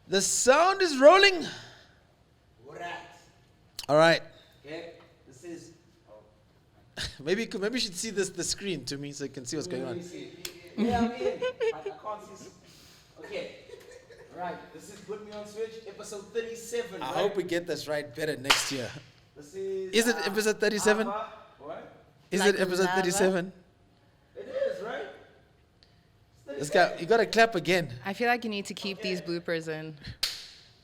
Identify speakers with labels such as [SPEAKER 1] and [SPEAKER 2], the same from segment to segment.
[SPEAKER 1] The sound is rolling. All right.
[SPEAKER 2] Okay, this is. Oh.
[SPEAKER 1] Maybe you should see the screen to me so you can see what's going on.
[SPEAKER 2] Yeah, I'm in. I can't see. Okay. All right. This is Put Me on Switch, episode 37.
[SPEAKER 1] I
[SPEAKER 2] right?
[SPEAKER 1] hope we get this right better next year.
[SPEAKER 2] This is.
[SPEAKER 1] Is it episode 37?
[SPEAKER 2] What?
[SPEAKER 1] Is
[SPEAKER 3] Like
[SPEAKER 1] it episode
[SPEAKER 3] lava?
[SPEAKER 1] 37?
[SPEAKER 2] It is, right?
[SPEAKER 1] This guy, you gotta clap again.
[SPEAKER 3] I feel like you need to keep these bloopers in.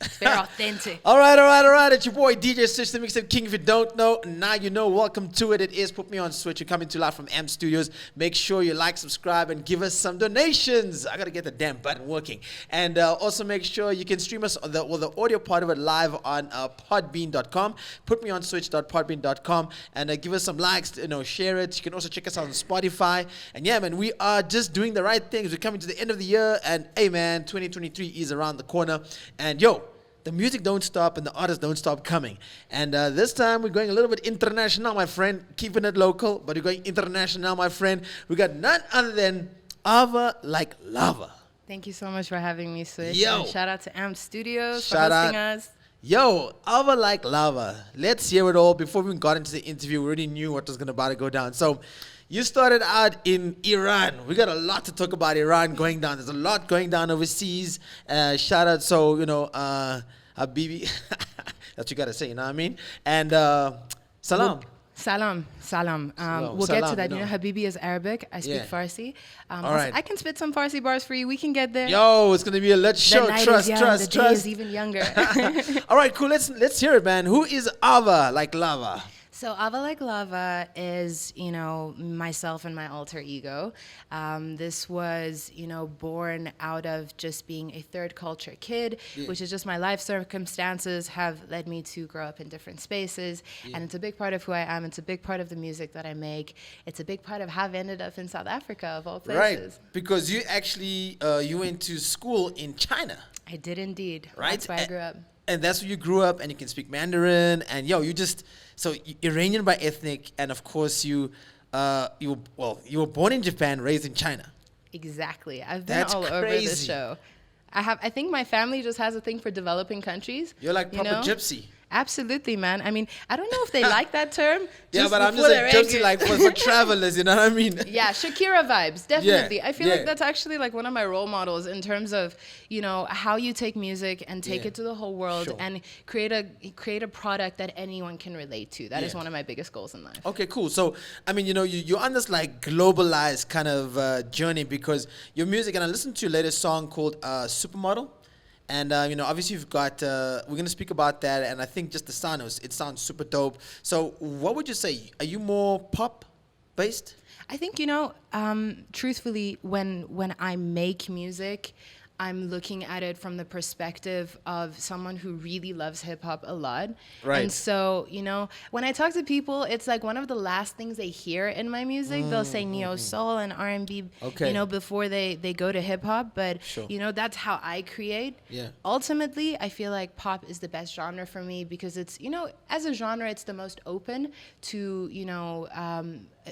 [SPEAKER 3] It's very authentic.
[SPEAKER 1] All right. It's your boy DJ Switch, the mixtape king. If you don't know, now you know. Welcome to it. It is Put Me on Switch. You're coming to live from Amp Studios. Make sure you like, subscribe, and give us some donations. I gotta get the damn button working. And also make sure you can stream us the audio part of it live on podbean.com. Putmeonswitch.podbean.com, and give us some likes. Share it. You can also check us out on Spotify. And yeah, man, we are just doing the right things. We're coming to the end of the year, and hey, man, 2023 is around the corner. And yo, the music don't stop and the artists don't stop coming. And this time we're going a little bit international, my friend. Keeping it local, but we're going international, my friend. We got none other than Ava Like Lava.
[SPEAKER 3] Thank you so much for having me, Switch.
[SPEAKER 1] Yo.
[SPEAKER 3] And shout out to Amp Studios
[SPEAKER 1] Shout
[SPEAKER 3] for hosting
[SPEAKER 1] out.
[SPEAKER 3] us.
[SPEAKER 1] Yo, Ava Like Lava. Let's hear it all. Before we even got into the interview, we already knew what was about to go down. So you started out in Iran. We got a lot to talk about Iran going down. There's a lot going down overseas. Shout out, Habibi. That's what you got to say, you know what I mean? And salam.
[SPEAKER 3] Salam. We'll
[SPEAKER 1] Salam,
[SPEAKER 3] get to that.
[SPEAKER 1] you know.
[SPEAKER 3] Habibi is Arabic. I speak
[SPEAKER 1] Yeah.
[SPEAKER 3] Farsi.
[SPEAKER 1] All
[SPEAKER 3] Also,
[SPEAKER 1] right.
[SPEAKER 3] I can spit some Farsi bars for you. We can get there.
[SPEAKER 1] Yo, it's going to be a lit
[SPEAKER 3] The
[SPEAKER 1] show.
[SPEAKER 3] night
[SPEAKER 1] Trust.
[SPEAKER 3] is young, the day is even younger.
[SPEAKER 1] All right, cool. Let's hear it, man. Who is Ava Like Lava?
[SPEAKER 3] So Ava Like Lava is, myself and my alter ego. This was, born out of just being a third culture kid, which is just my life circumstances have led me to grow up in different spaces. And it's a big part of who I am. It's a big part of the music that I make. It's a big part of how I've ended up in South Africa, of all places.
[SPEAKER 1] Right, because you actually, you went to school in China.
[SPEAKER 3] I did indeed.
[SPEAKER 1] Right.
[SPEAKER 3] That's where I grew up.
[SPEAKER 1] And that's where you grew up, and you can speak Mandarin, and so Iranian by ethnic, and of course you were born in Japan, raised in China.
[SPEAKER 3] Exactly. I've been
[SPEAKER 1] That's
[SPEAKER 3] all over this
[SPEAKER 1] crazy.
[SPEAKER 3] show. I think my family just has a thing for developing countries.
[SPEAKER 1] You're like proper gypsy.
[SPEAKER 3] Absolutely, man. I mean, I don't know if they like that term.
[SPEAKER 1] Yeah, but I'm
[SPEAKER 3] before
[SPEAKER 1] just like
[SPEAKER 3] they're
[SPEAKER 1] gypsy,
[SPEAKER 3] angry.
[SPEAKER 1] like for travelers, you know what I mean?
[SPEAKER 3] Yeah, Shakira vibes, definitely.
[SPEAKER 1] Yeah,
[SPEAKER 3] I feel
[SPEAKER 1] yeah.
[SPEAKER 3] like that's actually like one of my role models in terms of, how you take music and take
[SPEAKER 1] Yeah.
[SPEAKER 3] it to the whole world
[SPEAKER 1] Sure.
[SPEAKER 3] and create a product that anyone can relate to. That is
[SPEAKER 1] Yeah.
[SPEAKER 3] one of my biggest goals in life.
[SPEAKER 1] Okay, cool. So, I mean, you're on this like globalized kind of journey because your music, and I listened to your latest song called Supermodel. And, obviously you've got, we're going to speak about that. And I think just the sound, it sounds super dope. So what would you say? Are you more pop based?
[SPEAKER 3] I think, truthfully, when I make music, I'm looking at it from the perspective of someone who really loves hip hop a lot.
[SPEAKER 1] Right.
[SPEAKER 3] And so, when I talk to people, it's like one of the last things they hear in my music. They'll say neo soul and R&B,
[SPEAKER 1] Okay.
[SPEAKER 3] before they go to hip hop. But,
[SPEAKER 1] Sure.
[SPEAKER 3] that's how I create.
[SPEAKER 1] Yeah.
[SPEAKER 3] Ultimately, I feel like pop is the best genre for me because it's, as a genre, it's the most open to,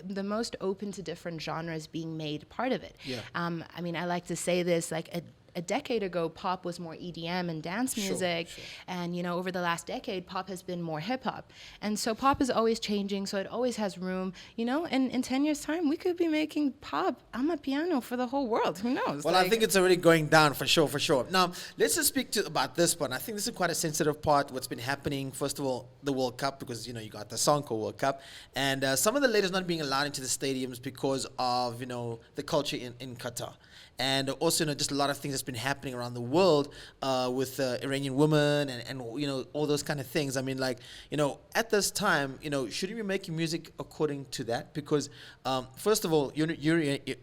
[SPEAKER 3] the most open to different genres being made part of it.
[SPEAKER 1] Yeah.
[SPEAKER 3] I like to say this, like a decade ago, pop was more EDM and dance
[SPEAKER 1] Sure,
[SPEAKER 3] music.
[SPEAKER 1] sure.
[SPEAKER 3] And, over the last decade, pop has been more hip hop. And so pop is always changing, so it always has room, and in 10 years' time, we could be making pop amapiano for the whole world. Who knows?
[SPEAKER 1] Well, I think it's already going down for sure. Now, let's just speak about this one. I think this is quite a sensitive part, what's been happening. First of all, the World Cup, because, you got the song called World Cup. And some of the ladies not being allowed into the stadiums because of, the culture in Qatar. And also, just a lot of things that's been happening around the world with Iranian women and all those kind of things. I mean, like, at this time, shouldn't we be making music according to that? Because, first of all, you're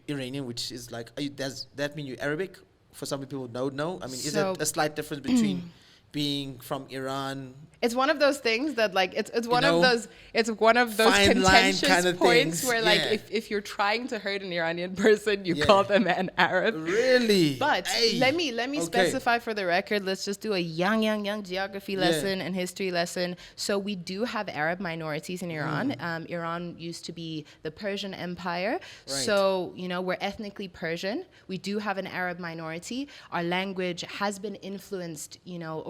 [SPEAKER 1] Iranian, which is like, does that mean you're Arabic? For some people who don't know. I mean, is there
[SPEAKER 3] So-
[SPEAKER 1] a slight difference between being from Iran.
[SPEAKER 3] It's one of those things that like it's one
[SPEAKER 1] know,
[SPEAKER 3] of those
[SPEAKER 1] fine line
[SPEAKER 3] contentious
[SPEAKER 1] kind of
[SPEAKER 3] points
[SPEAKER 1] things,
[SPEAKER 3] where like
[SPEAKER 1] yeah.
[SPEAKER 3] if you're trying to hurt an Iranian person, you
[SPEAKER 1] Yeah.
[SPEAKER 3] call them an Arab.
[SPEAKER 1] Really?
[SPEAKER 3] But
[SPEAKER 1] Hey.
[SPEAKER 3] let me
[SPEAKER 1] Okay.
[SPEAKER 3] specify for the record. Let's just do a young geography lesson and history lesson. So we do have Arab minorities in Iran. Iran used to be the Persian Empire.
[SPEAKER 1] Right.
[SPEAKER 3] So we're ethnically Persian. We do have an Arab minority. Our language has been influenced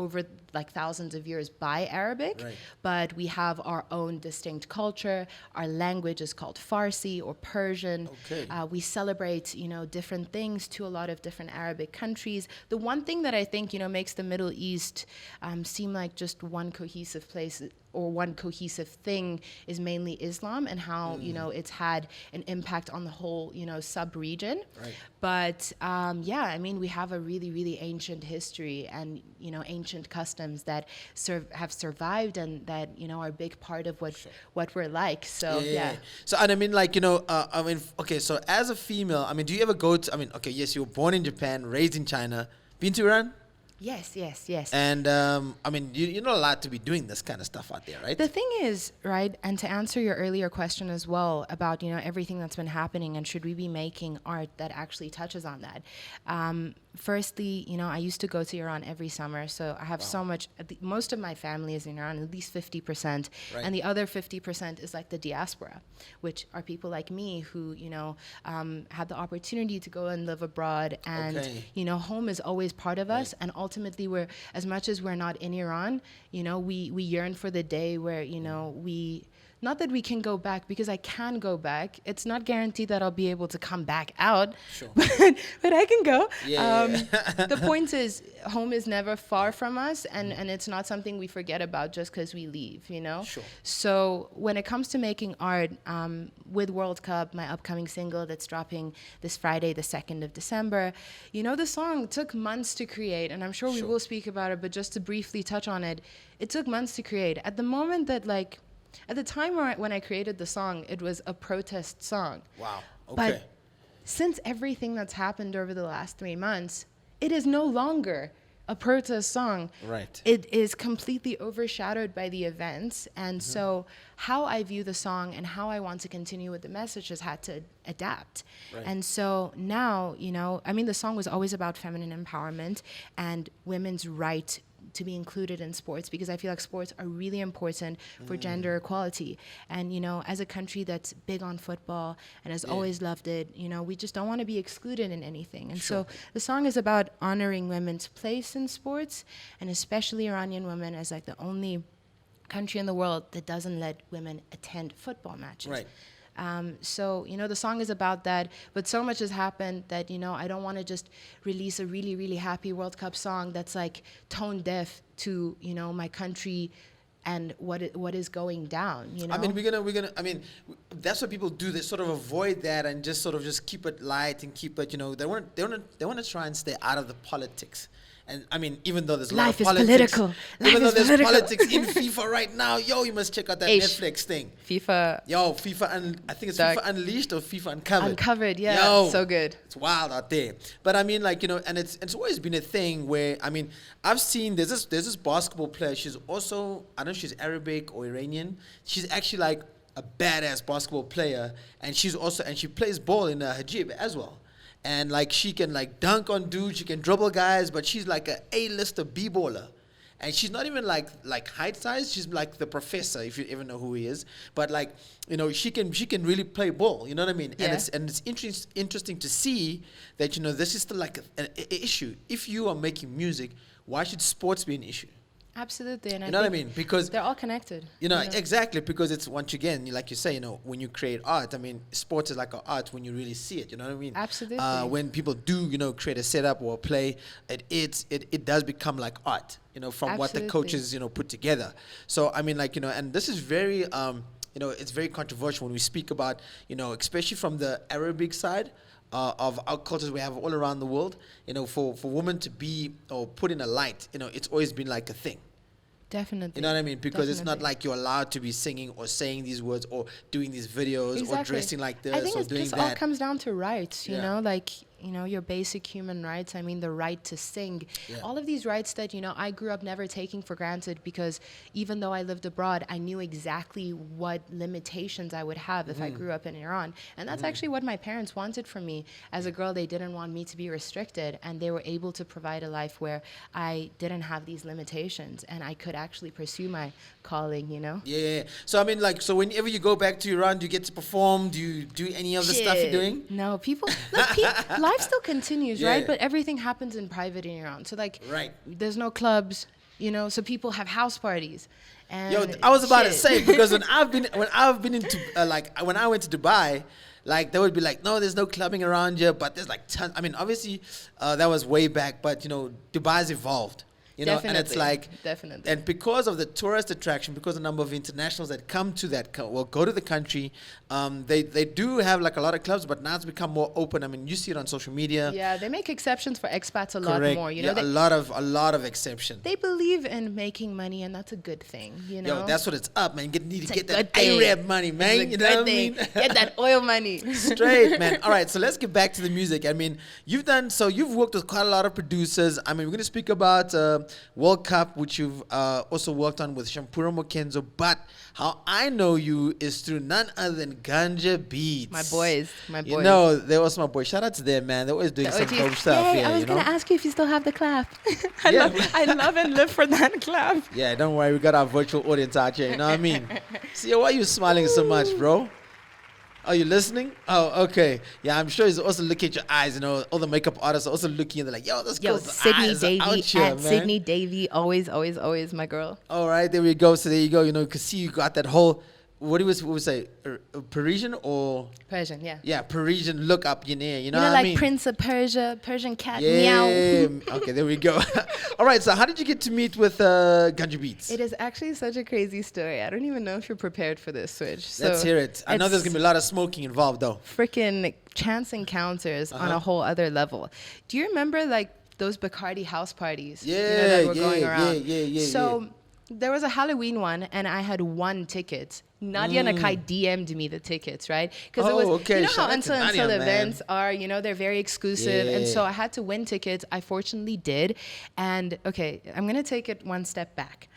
[SPEAKER 3] over like thousands of years by Arabic,
[SPEAKER 1] Right.
[SPEAKER 3] but we have our own distinct culture. Our language is called Farsi or Persian.
[SPEAKER 1] Okay.
[SPEAKER 3] We celebrate, different things to a lot of different Arabic countries. The one thing that I think, makes the Middle East seem like just one cohesive place or one cohesive thing is mainly Islam and how, it's had an impact on the whole, sub-region.
[SPEAKER 1] Right.
[SPEAKER 3] But we have a really, really ancient history and, ancient customs that have survived and that, are a big part of what we're like. So, yeah.
[SPEAKER 1] So, and I mean, like, okay, so as a female, I mean, do you ever go to, okay, yes, you were born in Japan, raised in China, been to Iran?
[SPEAKER 3] Yes.
[SPEAKER 1] And, you're not allowed to be doing this kind of stuff out there, right?
[SPEAKER 3] The thing is, right, and to answer your earlier question as well about, everything that's been happening and should we be making art that actually touches on that. Firstly, I used to go to Iran every summer, so I have so much, most of my family is in Iran, at least 50%,
[SPEAKER 1] Right.
[SPEAKER 3] and the other 50% is like the diaspora, which are people like me who, had the opportunity to go and live abroad, and,
[SPEAKER 1] Okay.
[SPEAKER 3] Home is always part of us, and ultimately we're, as much as we're not in Iran, we yearn for the day where, not that we can go back, because I can go back. It's not guaranteed that I'll be able to come back out,
[SPEAKER 1] Sure.
[SPEAKER 3] but I can go.
[SPEAKER 1] Yeah.
[SPEAKER 3] The point is, home is never far from us, and it's not something we forget about just because we leave,
[SPEAKER 1] Sure.
[SPEAKER 3] So when it comes to making art, with World Cup, my upcoming single that's dropping this Friday, the 2nd of December, the song took months to create, and I'm sure we will speak about it, but just to briefly touch on it, it took months to create. At the moment that, at the time when I created the song, it was a protest song.
[SPEAKER 1] Wow. Okay.
[SPEAKER 3] But since everything that's happened over the last 3 months, it is no longer a protest song.
[SPEAKER 1] Right.
[SPEAKER 3] It is completely overshadowed by the events. And so how I view the song and how I want to continue with the message has had to adapt.
[SPEAKER 1] Right.
[SPEAKER 3] And so now, the song was always about feminine empowerment and women's right to be included in sports, because I feel like sports are really important for gender equality. And, as a country that's big on football and has always loved it, we just don't want to be excluded in anything. And so the song is about honoring women's place in sports, and especially Iranian women as like the only country in the world that doesn't let women attend football matches.
[SPEAKER 1] Right.
[SPEAKER 3] So, the song is about that, but so much has happened that, I don't want to just release a really, really happy World Cup song that's like tone deaf to, my country and what is going down,
[SPEAKER 1] I mean, that's what people do. They sort of avoid that and just sort of just keep it light and keep it, they want to try and stay out of the politics. And I mean, even though there's a lot of politics, even though there's politics in FIFA right now, you must check out that Netflix thing.
[SPEAKER 3] FIFA.
[SPEAKER 1] FIFA, I think it's FIFA Unleashed or FIFA Uncovered.
[SPEAKER 3] Uncovered, yeah, so good.
[SPEAKER 1] It's wild out there. But I mean, and it's always been a thing where, I mean, I've seen there's this basketball player. She's also, I don't know if she's Arabic or Iranian. She's actually like a badass basketball player, and she plays ball in a hijab as well. And she can dunk on dudes, she can dribble guys, but she's like a A-lister B-baller. And she's not even like height size, she's like the professor, if you ever know who he is. But she can really play ball, you know what I mean?
[SPEAKER 3] Yeah.
[SPEAKER 1] And it's interesting to see that, this is still like an issue. If you are making music, why should sports be an issue?
[SPEAKER 3] Absolutely. And
[SPEAKER 1] you know what I mean? Because
[SPEAKER 3] they're all connected.
[SPEAKER 1] Exactly, because it's, once again, like you say, when you create art, I mean, sports is like an art when you really see it, you know what I mean?
[SPEAKER 3] Absolutely.
[SPEAKER 1] When people do, create a setup or a play, it does become like art, from what the coaches, put together. So, I mean, and this is very, it's very controversial when we speak about, especially from the Arabic side, of our cultures we have all around the world, for women to be or put in a light, it's always been like a thing.
[SPEAKER 3] Definitely.
[SPEAKER 1] You know what I mean? Because it's not like you're allowed to be singing or saying these words or doing these videos or dressing like this
[SPEAKER 3] I think
[SPEAKER 1] or
[SPEAKER 3] it
[SPEAKER 1] doing
[SPEAKER 3] just
[SPEAKER 1] that.
[SPEAKER 3] all comes down to rights, you know? your basic human rights. I mean, the right to sing.
[SPEAKER 1] Yeah.
[SPEAKER 3] All of these rights that, I grew up never taking for granted, because even though I lived abroad, I knew exactly what limitations I would have if I grew up in Iran. And that's actually what my parents wanted from me. As a girl, they didn't want me to be restricted, and they were able to provide a life where I didn't have these limitations and I could actually pursue my calling,
[SPEAKER 1] Yeah. So I mean, like, so whenever you go back to Iran, do you get to perform? Do you do any of the stuff you're doing?
[SPEAKER 3] No, life still continues,
[SPEAKER 1] Yeah.
[SPEAKER 3] right? But everything happens in private in Iran. So like,
[SPEAKER 1] Right.
[SPEAKER 3] there's no clubs, so people have house parties. And
[SPEAKER 1] Yo, I was about to
[SPEAKER 3] shit.
[SPEAKER 1] say, because when I've been into when I went to Dubai, like they would be like, no, there's no clubbing around here, but there's like tons. I mean, obviously, that was way back, but Dubai's evolved. And it's
[SPEAKER 3] Definitely.
[SPEAKER 1] like,
[SPEAKER 3] Definitely.
[SPEAKER 1] and because of the tourist attraction, because of the number of internationals that come to go to the country, they do have like a lot of clubs, but now it's become more open. I mean, you see it on social media.
[SPEAKER 3] Yeah, they make exceptions for expats a lot
[SPEAKER 1] Correct.
[SPEAKER 3] more.
[SPEAKER 1] Yeah,
[SPEAKER 3] They,
[SPEAKER 1] a lot of exception.
[SPEAKER 3] they believe in making money, and that's a good thing.
[SPEAKER 1] Yo, that's what it's up, man. You need
[SPEAKER 3] It's
[SPEAKER 1] to
[SPEAKER 3] a
[SPEAKER 1] get that
[SPEAKER 3] good thing.
[SPEAKER 1] Arab money, man.
[SPEAKER 3] It's a
[SPEAKER 1] You know what I
[SPEAKER 3] good
[SPEAKER 1] mean?
[SPEAKER 3] thing. Get that oil money.
[SPEAKER 1] Straight, man. All right, so let's get back to the music. I mean, you've worked with quite a lot of producers. I mean, we're going to speak about World Cup, which you've also worked on with Shampura Mokenzo. But how I know you is through none other than Ganja Beats.
[SPEAKER 3] My boys.
[SPEAKER 1] They're also my boys. Shout out to them, man. They're always doing some dope stuff.
[SPEAKER 3] Yay,
[SPEAKER 1] Yeah,
[SPEAKER 3] I was going to ask you if you still have the clap. I
[SPEAKER 1] Yeah.
[SPEAKER 3] love and live for that clap.
[SPEAKER 1] Yeah, don't worry. We got our virtual audience out here. You know what I mean? See, why are you smiling so much, bro? Are you listening? Oh, okay. Yeah, I'm sure he's also looking at your eyes. All the makeup artists are also looking and they're like, yo, this girl's
[SPEAKER 3] Sydney
[SPEAKER 1] eyes are out
[SPEAKER 3] Davy
[SPEAKER 1] here,
[SPEAKER 3] at
[SPEAKER 1] man.
[SPEAKER 3] Sydney Davy, always, always, always my girl.
[SPEAKER 1] All right, there we go. So there you go. You can see you got that whole, what do we say, Parisian or?
[SPEAKER 3] Persian, yeah.
[SPEAKER 1] Yeah, Parisian look up in there. You know
[SPEAKER 3] You know,
[SPEAKER 1] what
[SPEAKER 3] like
[SPEAKER 1] I mean?
[SPEAKER 3] Prince of Persia, Persian cat,
[SPEAKER 1] Yeah.
[SPEAKER 3] meow.
[SPEAKER 1] Okay, there we go. All right, so how did you get to meet with Ganja Beats?
[SPEAKER 3] It is actually such a crazy story. I don't even know if you're prepared for this, Switch. So
[SPEAKER 1] Let's hear it. I know there's going to be a lot of smoking involved, though.
[SPEAKER 3] freaking chance encounters on a whole other level. Do you remember like those Bacardi house parties?
[SPEAKER 1] Yeah,
[SPEAKER 3] that were going around.
[SPEAKER 1] yeah.
[SPEAKER 3] So there was a Halloween one, and I had won tickets. Nadia Nakai DM'd me the tickets, right? Because it was,
[SPEAKER 1] okay.
[SPEAKER 3] you know how
[SPEAKER 1] Shout out to
[SPEAKER 3] until
[SPEAKER 1] Nadia, man.
[SPEAKER 3] events are, they're very exclusive, and so
[SPEAKER 1] Yeah.
[SPEAKER 3] I had to win tickets. I fortunately did, and okay, I'm gonna take it one step back.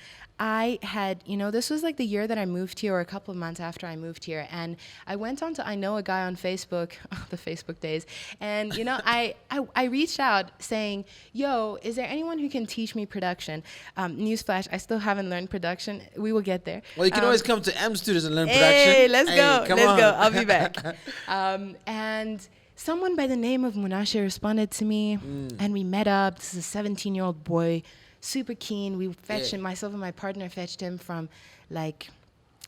[SPEAKER 3] I had, this was like the year that I moved here, or a couple of months after I moved here, and I went on to I know a guy on Facebook, the Facebook days, and I reached out saying, yo, is there anyone who can teach me production? Newsflash, I still haven't learned production. We will get there.
[SPEAKER 1] Well, you can always come to M Studios and learn production.
[SPEAKER 3] Hey, let's go.
[SPEAKER 1] come
[SPEAKER 3] Let's
[SPEAKER 1] on.
[SPEAKER 3] go. I'll be back. And someone by the name of Munashe responded to me, and we met up. This is a 17-year-old boy, super keen. We fetched him, myself and my partner fetched him from like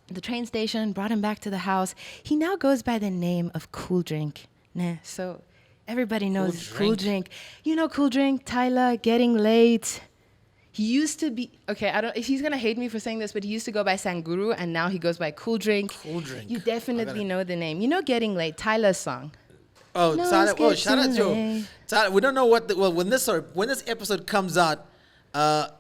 [SPEAKER 3] the train station, brought him back to the house. He now goes by the name of Cool Drink. Nah, so everybody knows Cool Drink. You know Cool Drink, Tyler, Getting Late. He used to be, okay, I don't, he's going to hate me for saying this, but he used to go by Sanguru, and now he goes by Cool Drink.
[SPEAKER 1] Cool Drink.
[SPEAKER 3] You definitely know the name. You know Getting Late, Tyler's song.
[SPEAKER 1] Oh,
[SPEAKER 3] No,
[SPEAKER 1] Tyler,
[SPEAKER 3] it's
[SPEAKER 1] shout out to
[SPEAKER 3] getting
[SPEAKER 1] Tyler. We don't know when this episode comes out,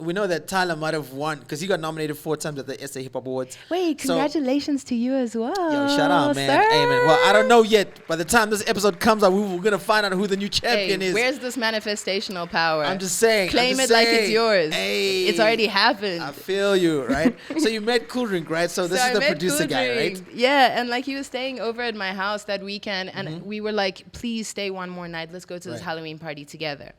[SPEAKER 1] we know that Tyler might have won because he got nominated 4 times at the SA Hip Hop Awards.
[SPEAKER 3] Wait,
[SPEAKER 1] So-
[SPEAKER 3] congratulations to you as well.
[SPEAKER 1] Yo, shout out, man.
[SPEAKER 3] Sir.
[SPEAKER 1] Hey, man. Well, I don't know yet. By the time this episode comes out, we're going to find out who the new
[SPEAKER 3] Hey,
[SPEAKER 1] champion is.
[SPEAKER 3] where's this manifestational power?
[SPEAKER 1] I'm just saying.
[SPEAKER 3] Claim it like it's yours.
[SPEAKER 1] Hey.
[SPEAKER 3] It's already happened.
[SPEAKER 1] I feel you, right? So you met Cool Drink, right? So this
[SPEAKER 3] So
[SPEAKER 1] is
[SPEAKER 3] I
[SPEAKER 1] the
[SPEAKER 3] met
[SPEAKER 1] producer
[SPEAKER 3] Cool
[SPEAKER 1] guy,
[SPEAKER 3] Drink.
[SPEAKER 1] right?
[SPEAKER 3] Yeah, and like he was staying over at my house that weekend, and
[SPEAKER 1] Mm-hmm.
[SPEAKER 3] we were like, please stay one more night. Let's go to this
[SPEAKER 1] Right.
[SPEAKER 3] Halloween party together.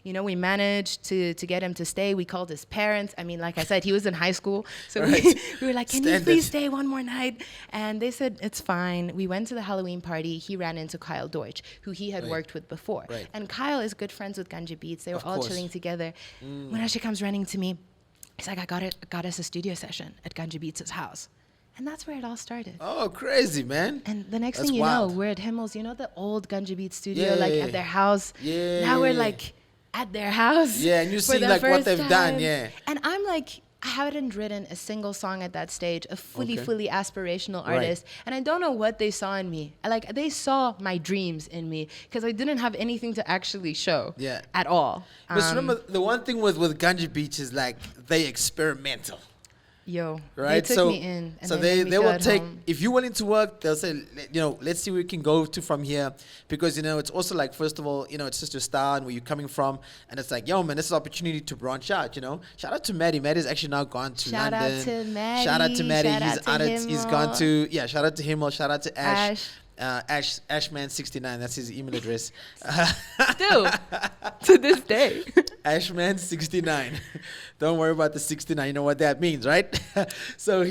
[SPEAKER 3] We managed to get him to stay. We called his parents. I mean, like I said, he was in high school. So
[SPEAKER 1] Right.
[SPEAKER 3] we were like, can you
[SPEAKER 1] Standard.
[SPEAKER 3] please stay one more night? And they said, it's fine. We went to the Halloween party. He ran into Kyle Deutsch, who he had
[SPEAKER 1] Right.
[SPEAKER 3] worked with before.
[SPEAKER 1] Right.
[SPEAKER 3] And Kyle is good friends with Ganja Beats. They were
[SPEAKER 1] Of
[SPEAKER 3] all
[SPEAKER 1] course.
[SPEAKER 3] chilling together. When Asha comes running to me, he's like, I got us a studio session at Ganja Beats' house. And that's where it all started.
[SPEAKER 1] Oh, crazy, man.
[SPEAKER 3] And the next
[SPEAKER 1] That's
[SPEAKER 3] thing you
[SPEAKER 1] wild.
[SPEAKER 3] know, we're at Himmel's, the old Ganja Beat studio,
[SPEAKER 1] Yeah,
[SPEAKER 3] like
[SPEAKER 1] yeah,
[SPEAKER 3] at their house.
[SPEAKER 1] yeah.
[SPEAKER 3] Now we're like at their house.
[SPEAKER 1] Yeah, and you're
[SPEAKER 3] for
[SPEAKER 1] seeing,
[SPEAKER 3] the
[SPEAKER 1] like, what
[SPEAKER 3] first
[SPEAKER 1] they've done,
[SPEAKER 3] time.
[SPEAKER 1] yeah.
[SPEAKER 3] And I'm like, I haven't written a single song at that stage, a fully aspirational
[SPEAKER 1] Right.
[SPEAKER 3] artist. And I don't know what they saw in me. Like, they saw my dreams in me because I didn't have anything to actually show
[SPEAKER 1] Yeah.
[SPEAKER 3] at all.
[SPEAKER 1] But remember, the one thing with Ganja Beach is like they experimental.
[SPEAKER 3] Yo,
[SPEAKER 1] Right,
[SPEAKER 3] they took me in, and
[SPEAKER 1] so
[SPEAKER 3] they made me
[SPEAKER 1] they
[SPEAKER 3] feel
[SPEAKER 1] will
[SPEAKER 3] at
[SPEAKER 1] take,
[SPEAKER 3] home.
[SPEAKER 1] if you're willing to work, they'll say, let's see where we can go to from here, because it's also like, first of all, it's just your style and where you're coming from, and it's like, yo man, this is an opportunity to branch out. Shout out to Maddie. Maddie's actually now gone to
[SPEAKER 3] Shout
[SPEAKER 1] London.
[SPEAKER 3] out to Maddie.
[SPEAKER 1] Shout out to Maddie.
[SPEAKER 3] Shout
[SPEAKER 1] He's
[SPEAKER 3] out to
[SPEAKER 1] out at, he's gone
[SPEAKER 3] Himmel.
[SPEAKER 1] to, yeah, shout out to Himmel. Shout out to Ash. Ashman69, that's his email address.
[SPEAKER 3] Still, to this day.
[SPEAKER 1] Ashman69. Don't worry about the 69. You know what that means, right? So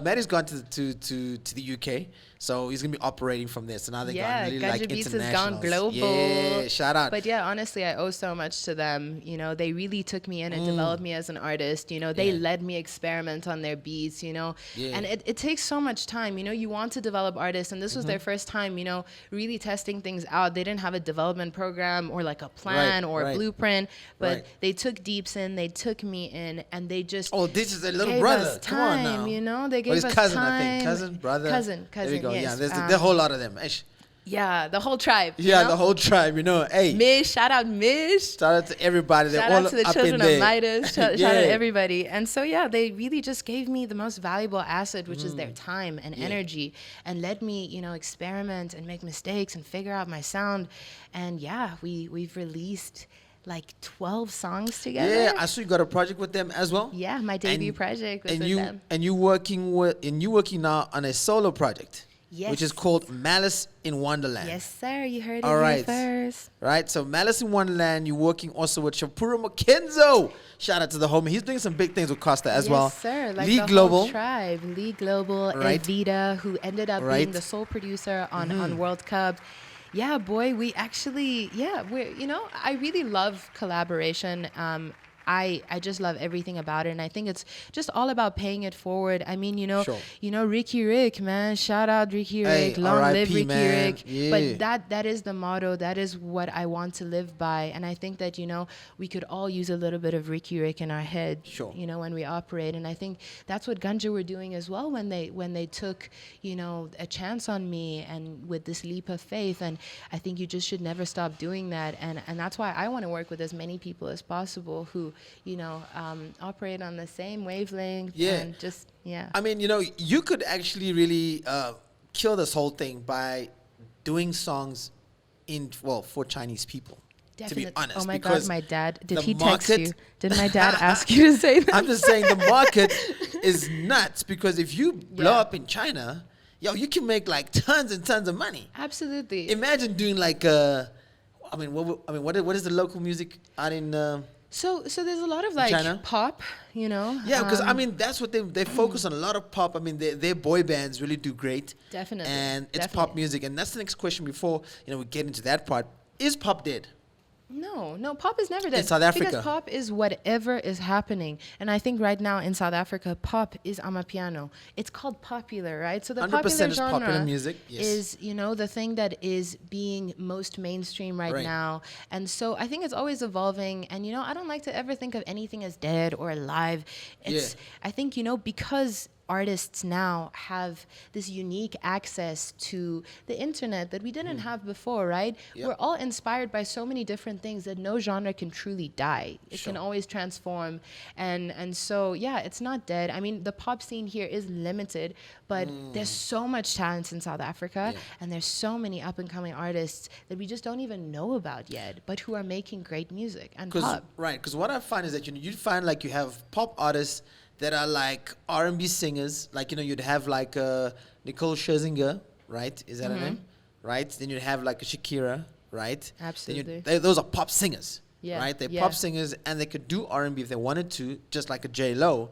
[SPEAKER 1] Maddie's gone to the UK. So he's gonna be operating from there. So now they're
[SPEAKER 3] Yeah,
[SPEAKER 1] gone really like
[SPEAKER 3] Ganja Beats has
[SPEAKER 1] international.
[SPEAKER 3] gone global.
[SPEAKER 1] Yeah, shout out.
[SPEAKER 3] But yeah, honestly, I owe so much to them. They really took me in and developed me as an artist. They
[SPEAKER 1] Yeah.
[SPEAKER 3] let me experiment on their beats,
[SPEAKER 1] Yeah.
[SPEAKER 3] And it takes so much time. You want to develop artists, and this was
[SPEAKER 1] Mm-hmm.
[SPEAKER 3] their first time, really testing things out. They didn't have a development program or like a plan or a blueprint, but
[SPEAKER 1] right.
[SPEAKER 3] they took Deeps in, they took me in, and they just
[SPEAKER 1] Oh, this is a little
[SPEAKER 3] gave
[SPEAKER 1] brother.
[SPEAKER 3] us
[SPEAKER 1] Come on
[SPEAKER 3] time,
[SPEAKER 1] now.
[SPEAKER 3] They gave
[SPEAKER 1] his
[SPEAKER 3] us
[SPEAKER 1] cousin,
[SPEAKER 3] time.
[SPEAKER 1] I think. Cousin, brother.
[SPEAKER 3] Cousin,
[SPEAKER 1] There we go.
[SPEAKER 3] yes.
[SPEAKER 1] Yeah, there's a whole lot of them. Ish.
[SPEAKER 3] Yeah, the whole tribe.
[SPEAKER 1] Yeah, the whole tribe. Hey.
[SPEAKER 3] Mish, shout out Mish.
[SPEAKER 1] Shout out to everybody. They're
[SPEAKER 3] Shout
[SPEAKER 1] all
[SPEAKER 3] out to the
[SPEAKER 1] up
[SPEAKER 3] children
[SPEAKER 1] in
[SPEAKER 3] of
[SPEAKER 1] there.
[SPEAKER 3] Midas. Shout
[SPEAKER 1] Yeah.
[SPEAKER 3] out to everybody. And so, yeah, they really just gave me the most valuable asset, which is their time and energy, and let me, experiment and make mistakes and figure out my sound. And yeah, we've released like 12 songs together.
[SPEAKER 1] Yeah, I saw you got a project with them as well.
[SPEAKER 3] Yeah, my debut project was with them.
[SPEAKER 1] And you working now on a solo project.
[SPEAKER 3] Yes.
[SPEAKER 1] Which is called Malice in Wonderland.
[SPEAKER 3] Yes, sir. You heard it
[SPEAKER 1] All
[SPEAKER 3] here
[SPEAKER 1] right.
[SPEAKER 3] first.
[SPEAKER 1] Right, so Malice in Wonderland, you're working also with Shapiro Makenzo. Shout out to the homie. He's doing some big things with Costa as well.
[SPEAKER 3] Yes, sir. Like
[SPEAKER 1] Lee
[SPEAKER 3] the
[SPEAKER 1] Global.
[SPEAKER 3] whole tribe. Lee Global,
[SPEAKER 1] Right.
[SPEAKER 3] Evita, who ended up
[SPEAKER 1] Right.
[SPEAKER 3] being the sole producer on World Cup. Yeah, boy, we actually, I really love collaboration. I just love everything about it, and I think it's just all about paying it forward. I mean,
[SPEAKER 1] Sure.
[SPEAKER 3] Ricky Rick, man, shout out Ricky
[SPEAKER 1] Hey,
[SPEAKER 3] Rick, long live
[SPEAKER 1] RIP,
[SPEAKER 3] Ricky
[SPEAKER 1] man.
[SPEAKER 3] Rick.
[SPEAKER 1] Yeah.
[SPEAKER 3] But that is the motto. That is what I want to live by, and I think that we could all use a little bit of Ricky Rick in our head,
[SPEAKER 1] Sure.
[SPEAKER 3] when we operate, and I think that's what Ganja were doing as well when they took a chance on me and with this leap of faith, and I think you just should never stop doing that, and that's why I want to work with as many people as possible who operate on the same wavelength.
[SPEAKER 1] Yeah.
[SPEAKER 3] And just, yeah.
[SPEAKER 1] I mean, you could actually really kill this whole thing by doing songs for Chinese people.
[SPEAKER 3] Definitely.
[SPEAKER 1] To be honest,
[SPEAKER 3] Oh my God,
[SPEAKER 1] because
[SPEAKER 3] my dad, did
[SPEAKER 1] the
[SPEAKER 3] he text you?
[SPEAKER 1] market-
[SPEAKER 3] Did my dad ask you to say that?
[SPEAKER 1] I'm just saying the market is nuts, because if you blow
[SPEAKER 3] Yeah.
[SPEAKER 1] up in China, you can make like tons and tons of money.
[SPEAKER 3] Absolutely.
[SPEAKER 1] Imagine doing like what is the local music out in
[SPEAKER 3] So there's a lot of like
[SPEAKER 1] China?
[SPEAKER 3] pop,
[SPEAKER 1] Yeah, because that's what they focus on, a lot of pop. I mean, their boy bands really do great.
[SPEAKER 3] Definitely,
[SPEAKER 1] And it's pop
[SPEAKER 3] definitely.
[SPEAKER 1] music, and that's the next question before we get into that part. Is pop dead?
[SPEAKER 3] No, pop is never dead.
[SPEAKER 1] South Africa.
[SPEAKER 3] Because pop is whatever is happening. And I think right now in South Africa, pop is amapiano. It's called popular, right? So the
[SPEAKER 1] 100%
[SPEAKER 3] popular
[SPEAKER 1] is
[SPEAKER 3] genre
[SPEAKER 1] popular music, yes.
[SPEAKER 3] is, the thing that is being most mainstream right
[SPEAKER 1] Right.
[SPEAKER 3] now. And so I think it's always evolving. And, I don't like to ever think of anything as dead or alive. I think, because artists now have this unique access to the internet that we didn't have before, right?
[SPEAKER 1] Yep.
[SPEAKER 3] We're all inspired by so many different things that no genre can truly die. It
[SPEAKER 1] Sure.
[SPEAKER 3] can always transform. And so, yeah, it's not dead. I mean, the pop scene here is limited, but there's so much talent in South Africa,
[SPEAKER 1] Yeah.
[SPEAKER 3] and there's so many up-and-coming artists that we just don't even know about yet, but who are making great music and pop.
[SPEAKER 1] Because what I find is that you find like you have pop artists that are like R&B singers, like you'd have like Nicole Scherzinger, right? Is that her name? Right? Then you'd have like a Shakira, right?
[SPEAKER 3] Absolutely.
[SPEAKER 1] Those are pop singers,
[SPEAKER 3] Yeah,
[SPEAKER 1] right? They're
[SPEAKER 3] yeah.
[SPEAKER 1] pop singers, and they could do R&B if they wanted to, just like a J Lo.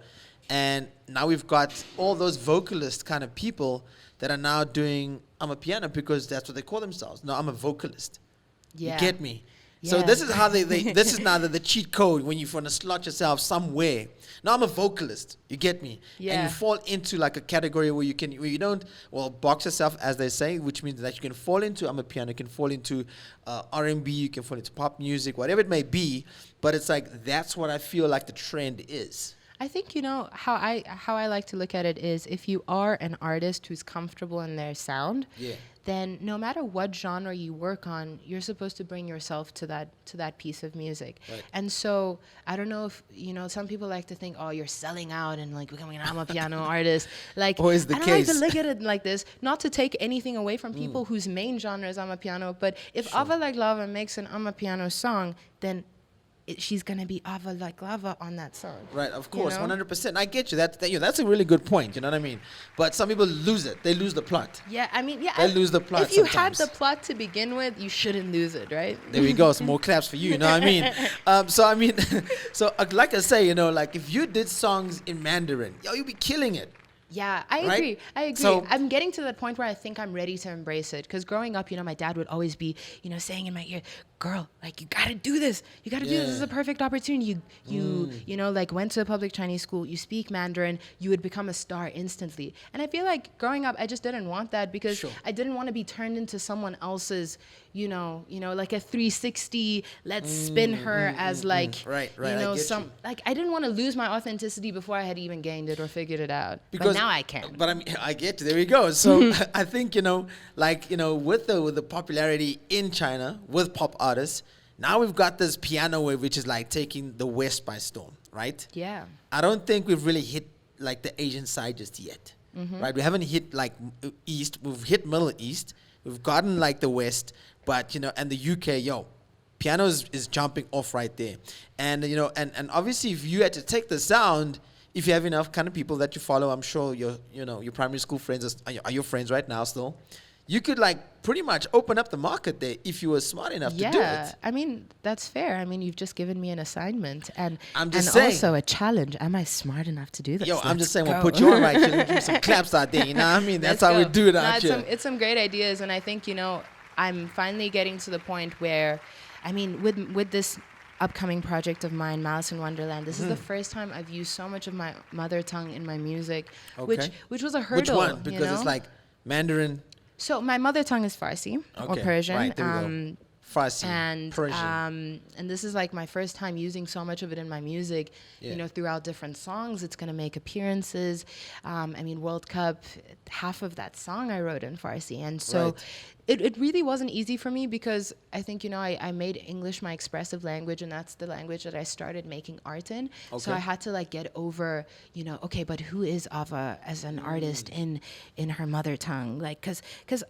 [SPEAKER 1] And now we've got all those vocalist kind of people that are now doing I'm a piano, because that's what they call themselves. No, I'm a vocalist.
[SPEAKER 3] Yeah.
[SPEAKER 1] You get me? So
[SPEAKER 3] Yeah.
[SPEAKER 1] this is how this is now the cheat code when you want to slot yourself somewhere. Now I'm a vocalist. You get me? And
[SPEAKER 3] Yeah.
[SPEAKER 1] you fall into like a category where you don't box yourself, as they say, which means that you can fall into I'm a piano, you can fall into R&B, you can fall into pop music, whatever it may be. But it's like that's what I feel like the trend is.
[SPEAKER 3] I think how I like to look at it is if you are an artist who's comfortable in their sound,
[SPEAKER 1] Yeah.
[SPEAKER 3] then no matter what genre you work on, you're supposed to bring yourself to that piece of music.
[SPEAKER 1] Right.
[SPEAKER 3] And so I don't know if, some people like to think, oh, you're selling out and like becoming an amapiano artist. Like,
[SPEAKER 1] Always the
[SPEAKER 3] I don't
[SPEAKER 1] case.
[SPEAKER 3] like to look at it like this, not to take anything away from people whose main genre is amapiano, but if Ava Like Lava makes an amapiano song, then she's gonna be Ava Like Lava on that song.
[SPEAKER 1] Right, of course,
[SPEAKER 3] You know?
[SPEAKER 1] 100%. I get you. That's a really good point. You know what I mean? But some people lose it. They lose the plot.
[SPEAKER 3] Yeah, I mean, yeah.
[SPEAKER 1] They lose the plot
[SPEAKER 3] If you
[SPEAKER 1] sometimes.
[SPEAKER 3] had the plot to begin with, you shouldn't lose it, right?
[SPEAKER 1] There we go. Some more claps for you. You know what I mean? Like I say, like if you did songs in Mandarin, you'd be killing it.
[SPEAKER 3] Yeah, I
[SPEAKER 1] Right?
[SPEAKER 3] agree. I agree.
[SPEAKER 1] So-
[SPEAKER 3] I'm getting to that point where I think I'm ready to embrace it. Because growing up, my dad would always be, saying in my ear, "Girl, like you gotta do this. You gotta do this. This is a perfect opportunity. Like went to a public Chinese school. You speak Mandarin. You would become a star instantly." And I feel like growing up, I just didn't want that because
[SPEAKER 1] Sure.
[SPEAKER 3] I didn't want to be turned into someone else's, like a 360. Let's spin her as like,
[SPEAKER 1] Right, I get
[SPEAKER 3] some
[SPEAKER 1] you.
[SPEAKER 3] like I didn't want to lose my authenticity before I had even gained it or figured it out.
[SPEAKER 1] Because
[SPEAKER 3] but now I can.
[SPEAKER 1] But I mean, I get you. There we go. So I think with the popularity in China with pop artists, now we've got this piano wave, which is like taking the West by storm, right?
[SPEAKER 3] Yeah.
[SPEAKER 1] I don't think we've really hit like the Asian side just yet, right? We haven't hit like East. We've hit Middle East. We've gotten like the West, but and the UK, piano is jumping off right there, and and obviously if you had to take the sound, if you have enough kind of people that you follow, I'm sure your primary school friends are your friends right now still. You could like pretty much open up the market there if you were smart enough to do it.
[SPEAKER 3] I mean, that's fair. I mean, you've just given me an assignment and
[SPEAKER 1] I'm just saying.
[SPEAKER 3] Also a challenge. Am I smart enough to do this?
[SPEAKER 1] I'm just saying,
[SPEAKER 3] Let's
[SPEAKER 1] we'll
[SPEAKER 3] go.
[SPEAKER 1] put you on right here. Give you some claps out there. You know what I mean? That's
[SPEAKER 3] Let's
[SPEAKER 1] how we
[SPEAKER 3] go.
[SPEAKER 1] do it
[SPEAKER 3] No,
[SPEAKER 1] out
[SPEAKER 3] it's
[SPEAKER 1] here.
[SPEAKER 3] it's some great ideas, and I think I'm finally getting to the point where, I mean, with this upcoming project of mine, Malice in Wonderland, this is the first time I've used so much of my mother tongue in my music,
[SPEAKER 1] Okay.
[SPEAKER 3] which was a hurdle.
[SPEAKER 1] Which one? Because it's like Mandarin.
[SPEAKER 3] So my mother tongue is Farsi or Persian.
[SPEAKER 1] Right, there we go. Farsi,
[SPEAKER 3] and
[SPEAKER 1] Persian.
[SPEAKER 3] and this is like my first time using so much of it in my music,
[SPEAKER 1] Yeah.
[SPEAKER 3] throughout different songs. It's gonna make appearances. I mean, World Cup, half of that song I wrote in Farsi, and so
[SPEAKER 1] Right.
[SPEAKER 3] it really wasn't easy for me because I think I made English my expressive language, and that's the language that I started making art in. So
[SPEAKER 1] Okay.
[SPEAKER 3] I had to like get over, okay, but who is Ava as an artist in her mother tongue, like because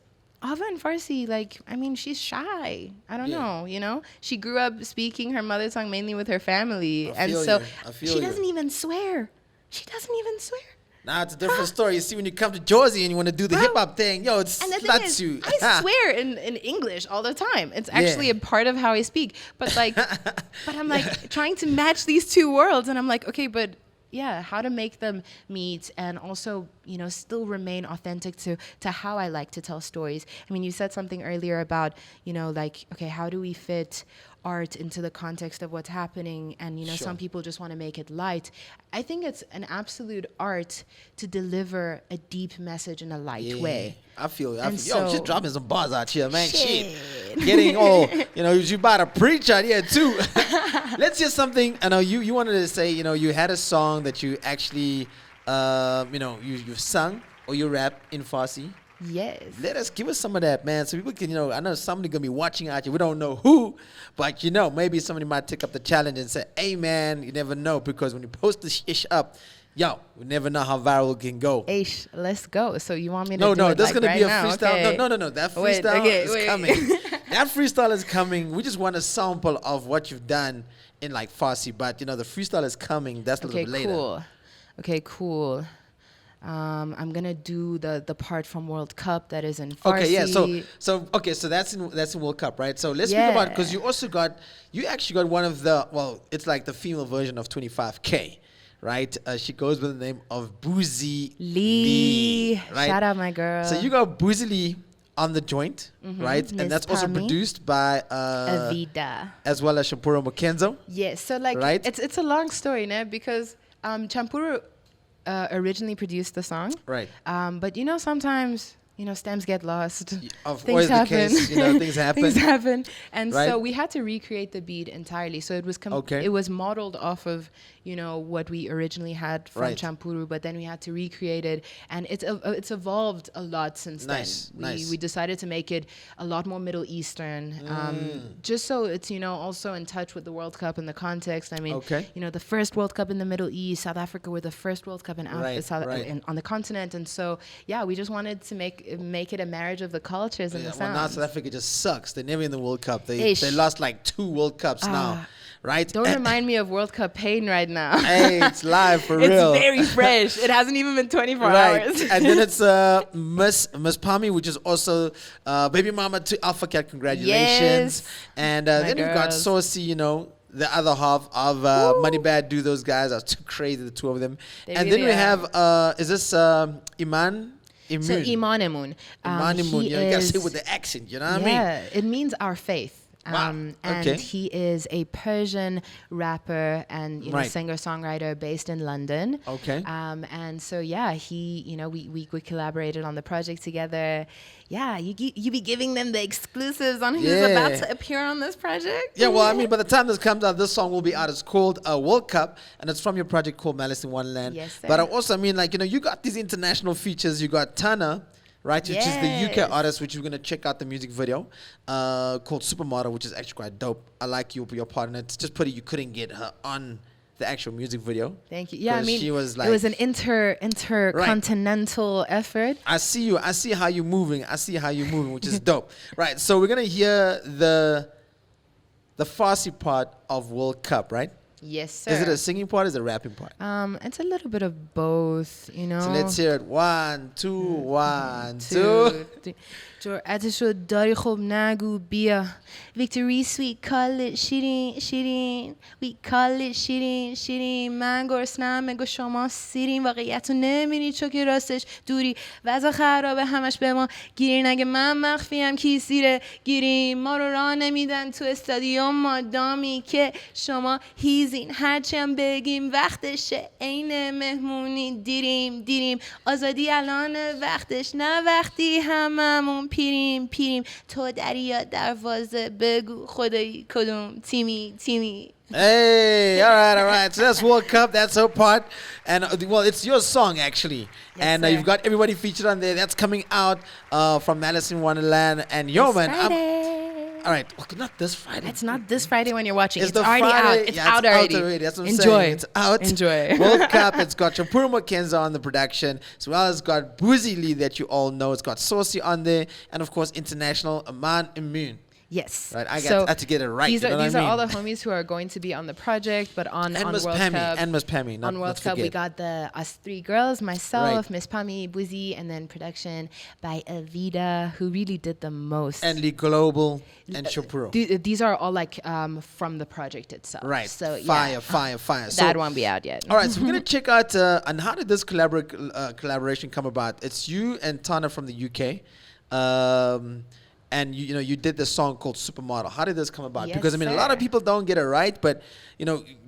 [SPEAKER 3] Ava in Farsi, like, I mean, she's shy. I don't know, She grew up speaking her mother tongue mainly with her family.
[SPEAKER 1] I
[SPEAKER 3] And
[SPEAKER 1] feel
[SPEAKER 3] so
[SPEAKER 1] you. I feel
[SPEAKER 3] she
[SPEAKER 1] you.
[SPEAKER 3] doesn't even swear. She doesn't even swear.
[SPEAKER 1] Now it's a different story. You see, when you come to Jersey and you want to do the
[SPEAKER 3] Bro.
[SPEAKER 1] hip hop thing, it's
[SPEAKER 3] And the thing
[SPEAKER 1] nuts
[SPEAKER 3] is,
[SPEAKER 1] you.
[SPEAKER 3] I swear in English all the time. It's actually a part of how I speak. But like, but I'm like trying to match these two worlds, and I'm like, okay, but yeah, how to make them meet and also, still remain authentic to how I like to tell stories. I mean, you said something earlier about, like, okay, how do we fit art into the context of what's happening? And,
[SPEAKER 1] Sure.
[SPEAKER 3] some people just want to make it light. I think it's an absolute art to deliver a deep message in a light way.
[SPEAKER 1] I feel
[SPEAKER 3] And
[SPEAKER 1] yo,
[SPEAKER 3] so-
[SPEAKER 1] just dropping some bars out here, man. Shit.
[SPEAKER 3] Shit.
[SPEAKER 1] Getting all, you about to preach out here too. Let's hear something. I know you wanted to say, you had a song that you actually, you sung or you rap in Farsi.
[SPEAKER 3] Yes.
[SPEAKER 1] Give us some of that, man, so people can, I know somebody gonna be watching out here. We don't know who, but maybe somebody might take up the challenge and say, hey, man, you never know, because when you post this ish up, we never know how viral it can go.
[SPEAKER 3] Aish, let's go. So you want me to
[SPEAKER 1] No,
[SPEAKER 3] do it
[SPEAKER 1] there's
[SPEAKER 3] like
[SPEAKER 1] gonna
[SPEAKER 3] right
[SPEAKER 1] be a
[SPEAKER 3] now?
[SPEAKER 1] freestyle.
[SPEAKER 3] Okay.
[SPEAKER 1] No. That freestyle
[SPEAKER 3] Wait,
[SPEAKER 1] is coming. That freestyle is coming. We just want a sample of what you've done in like Farsi, but the freestyle is coming. That's a little
[SPEAKER 3] Okay,
[SPEAKER 1] bit later.
[SPEAKER 3] cool. Okay, cool. I'm gonna do the part from World Cup that is in Farsi.
[SPEAKER 1] Okay, yeah. So that's in World Cup, right? So let's speak about, because you actually got one of the, it's like the female version of 25K, right? She goes with the name of Boozy
[SPEAKER 3] Lee.
[SPEAKER 1] right?
[SPEAKER 3] Shout out my girl.
[SPEAKER 1] So you got Boozy Lee on the joint, right?
[SPEAKER 3] Miss
[SPEAKER 1] And that's also
[SPEAKER 3] Pami.
[SPEAKER 1] produced by
[SPEAKER 3] Avida.
[SPEAKER 1] as well as Shampuro Makenzo.
[SPEAKER 3] Yes. So like
[SPEAKER 1] Right?
[SPEAKER 3] it's a long story, ne? Because Champuru originally produced the song.
[SPEAKER 1] Right.
[SPEAKER 3] But sometimes stems get lost.
[SPEAKER 1] Of
[SPEAKER 3] Things
[SPEAKER 1] course, the
[SPEAKER 3] happen.
[SPEAKER 1] case, things happen.
[SPEAKER 3] Things happen. And
[SPEAKER 1] Right.
[SPEAKER 3] so we had to recreate the beat entirely. So it was
[SPEAKER 1] Okay.
[SPEAKER 3] it was modeled off of, what we originally had from
[SPEAKER 1] Right.
[SPEAKER 3] Champuru, but then we had to recreate it, and it's evolved a lot since
[SPEAKER 1] Nice,
[SPEAKER 3] then.
[SPEAKER 1] nice.
[SPEAKER 3] We decided to make it a lot more Middle Eastern, just so it's also in touch with the World Cup and the context. I mean,
[SPEAKER 1] Okay.
[SPEAKER 3] the first World Cup in the Middle East, South Africa were the first World Cup in Africa,
[SPEAKER 1] right.
[SPEAKER 3] on the continent, and so we just wanted to make it a marriage of the cultures and
[SPEAKER 1] Yeah,
[SPEAKER 3] the
[SPEAKER 1] well, now
[SPEAKER 3] sounds.
[SPEAKER 1] South Africa just sucks. They're never in the World Cup. They
[SPEAKER 3] Ish.
[SPEAKER 1] lost like 2 World Cups now, right?
[SPEAKER 3] Don't remind me of World Cup pain right now.
[SPEAKER 1] Hey, it's live for
[SPEAKER 3] It's
[SPEAKER 1] real.
[SPEAKER 3] very fresh. It hasn't even been 24
[SPEAKER 1] Right,
[SPEAKER 3] hours.
[SPEAKER 1] and then it's Miss Pami, which is also baby mama to Alpha Cat. Congratulations!
[SPEAKER 3] Yes.
[SPEAKER 1] And
[SPEAKER 3] My
[SPEAKER 1] then we've got
[SPEAKER 3] girls.
[SPEAKER 1] Saucy, the other half of Money Bad. Do those guys are too crazy, the two of them.
[SPEAKER 3] They
[SPEAKER 1] And then
[SPEAKER 3] really
[SPEAKER 1] we
[SPEAKER 3] are.
[SPEAKER 1] have is this Iman?
[SPEAKER 3] So Iman Emun.
[SPEAKER 1] Iman Imun.
[SPEAKER 3] He
[SPEAKER 1] You gotta say it
[SPEAKER 3] is-
[SPEAKER 1] with the accent. You know what I mean?
[SPEAKER 3] Yeah, it means our faith.
[SPEAKER 1] Wow,
[SPEAKER 3] And
[SPEAKER 1] okay.
[SPEAKER 3] he is a Persian rapper and
[SPEAKER 1] Right.
[SPEAKER 3] singer-songwriter based in London.
[SPEAKER 1] Okay.
[SPEAKER 3] And so he we collaborated on the project together. Yeah, you be giving them the exclusives on who's about
[SPEAKER 1] Yeah.
[SPEAKER 3] to appear on this project.
[SPEAKER 1] Yeah, well, I mean, by the time this comes out, this song will be out. It's called World Cup, and it's from your project called Malice in Wonderland.
[SPEAKER 3] Yes, sir.
[SPEAKER 1] But I also mean, you got these international features. You got Tana, right, which is the UK
[SPEAKER 3] Yes.
[SPEAKER 1] artist, which we're going to check out the music video, called Supermodel, which is actually quite dope. I like you, your part in it. It's just pity you couldn't get her on the actual music video.
[SPEAKER 3] Thank you. Yeah, I
[SPEAKER 1] 'Cause
[SPEAKER 3] mean,
[SPEAKER 1] she was
[SPEAKER 3] it was an intercontinental effort.
[SPEAKER 1] I see you. I see how you're moving. Which is dope. Right, so we're going to hear the Farsi part of World Cup, right?
[SPEAKER 3] Yes, sir.
[SPEAKER 1] Is it a singing part or is it a rapping part?
[SPEAKER 3] It's a little bit of both,
[SPEAKER 1] So let's hear it. 1, 2, 1, 2.
[SPEAKER 3] جرأتشو داری خب نگو بیا Victory sweet call it شیرین شیرین We call it شیرین شیرین من گرسنم مگه شما سیرین واقعیت رو نمیری چون که راستش دوری وضع خرابه همش به ما گیرین اگه من مخفیم کی سیره گیرین ما رو راه نمیدن تو استادیوم مادامی که شما هیزین هرچی هم بگیم وقتشه عین مهمونی دیریم آزادی الان وقتش نه وقتی هممون پیریم تو دریا دروازه بگو خدایی کدوم تیمی
[SPEAKER 1] Hey, all right. So that's World Cup. That's her part. And, well, it's your song, actually.
[SPEAKER 3] Yes,
[SPEAKER 1] and
[SPEAKER 3] sir.
[SPEAKER 1] you've got everybody featured on there. That's coming out from Malice in Wonderland. And, yo, man. All right. Okay, not this Friday.
[SPEAKER 3] It's not this Friday when you're watching. It's
[SPEAKER 1] the
[SPEAKER 3] already
[SPEAKER 1] Friday.
[SPEAKER 3] out. It's
[SPEAKER 1] Yeah,
[SPEAKER 3] out already.
[SPEAKER 1] That's what I'm
[SPEAKER 3] Enjoy.
[SPEAKER 1] saying. It's out.
[SPEAKER 3] Enjoy.
[SPEAKER 1] World Cup. It's got Champuru Makenza on the production, as well as got Boozy Lee that you all know. It's got Saucy on there, and of course international Aman Immune.
[SPEAKER 3] Yes.
[SPEAKER 1] Right, I
[SPEAKER 3] So
[SPEAKER 1] had to get it right.
[SPEAKER 3] These
[SPEAKER 1] you know
[SPEAKER 3] are
[SPEAKER 1] what
[SPEAKER 3] these
[SPEAKER 1] I
[SPEAKER 3] are
[SPEAKER 1] mean?
[SPEAKER 3] all the homies who are going to be on the project, but on
[SPEAKER 1] and
[SPEAKER 3] on
[SPEAKER 1] Miss
[SPEAKER 3] World
[SPEAKER 1] Pammy
[SPEAKER 3] Cup.
[SPEAKER 1] and Miss Pammy. Not,
[SPEAKER 3] On World
[SPEAKER 1] not
[SPEAKER 3] Cup, we
[SPEAKER 1] forget.
[SPEAKER 3] got us 3 girls, myself,
[SPEAKER 1] Right.
[SPEAKER 3] Miss Pammy, Boozy, and then production by Avida, who really did the most.
[SPEAKER 1] and Lee Global and Champuru.
[SPEAKER 3] These are all from the project itself.
[SPEAKER 1] Right.
[SPEAKER 3] So
[SPEAKER 1] Fire.
[SPEAKER 3] that
[SPEAKER 1] So,
[SPEAKER 3] won't be out yet.
[SPEAKER 1] all right, so we're gonna check out and how did this collaboration come about? It's you and Tana from the UK, and you did this song called Supermodel. How did this come about?
[SPEAKER 3] Yes,
[SPEAKER 1] Because I mean, a lot of
[SPEAKER 3] sir.
[SPEAKER 1] people don't get it right, but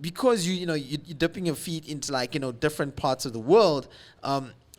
[SPEAKER 1] because you're dipping your feet into different parts of the world.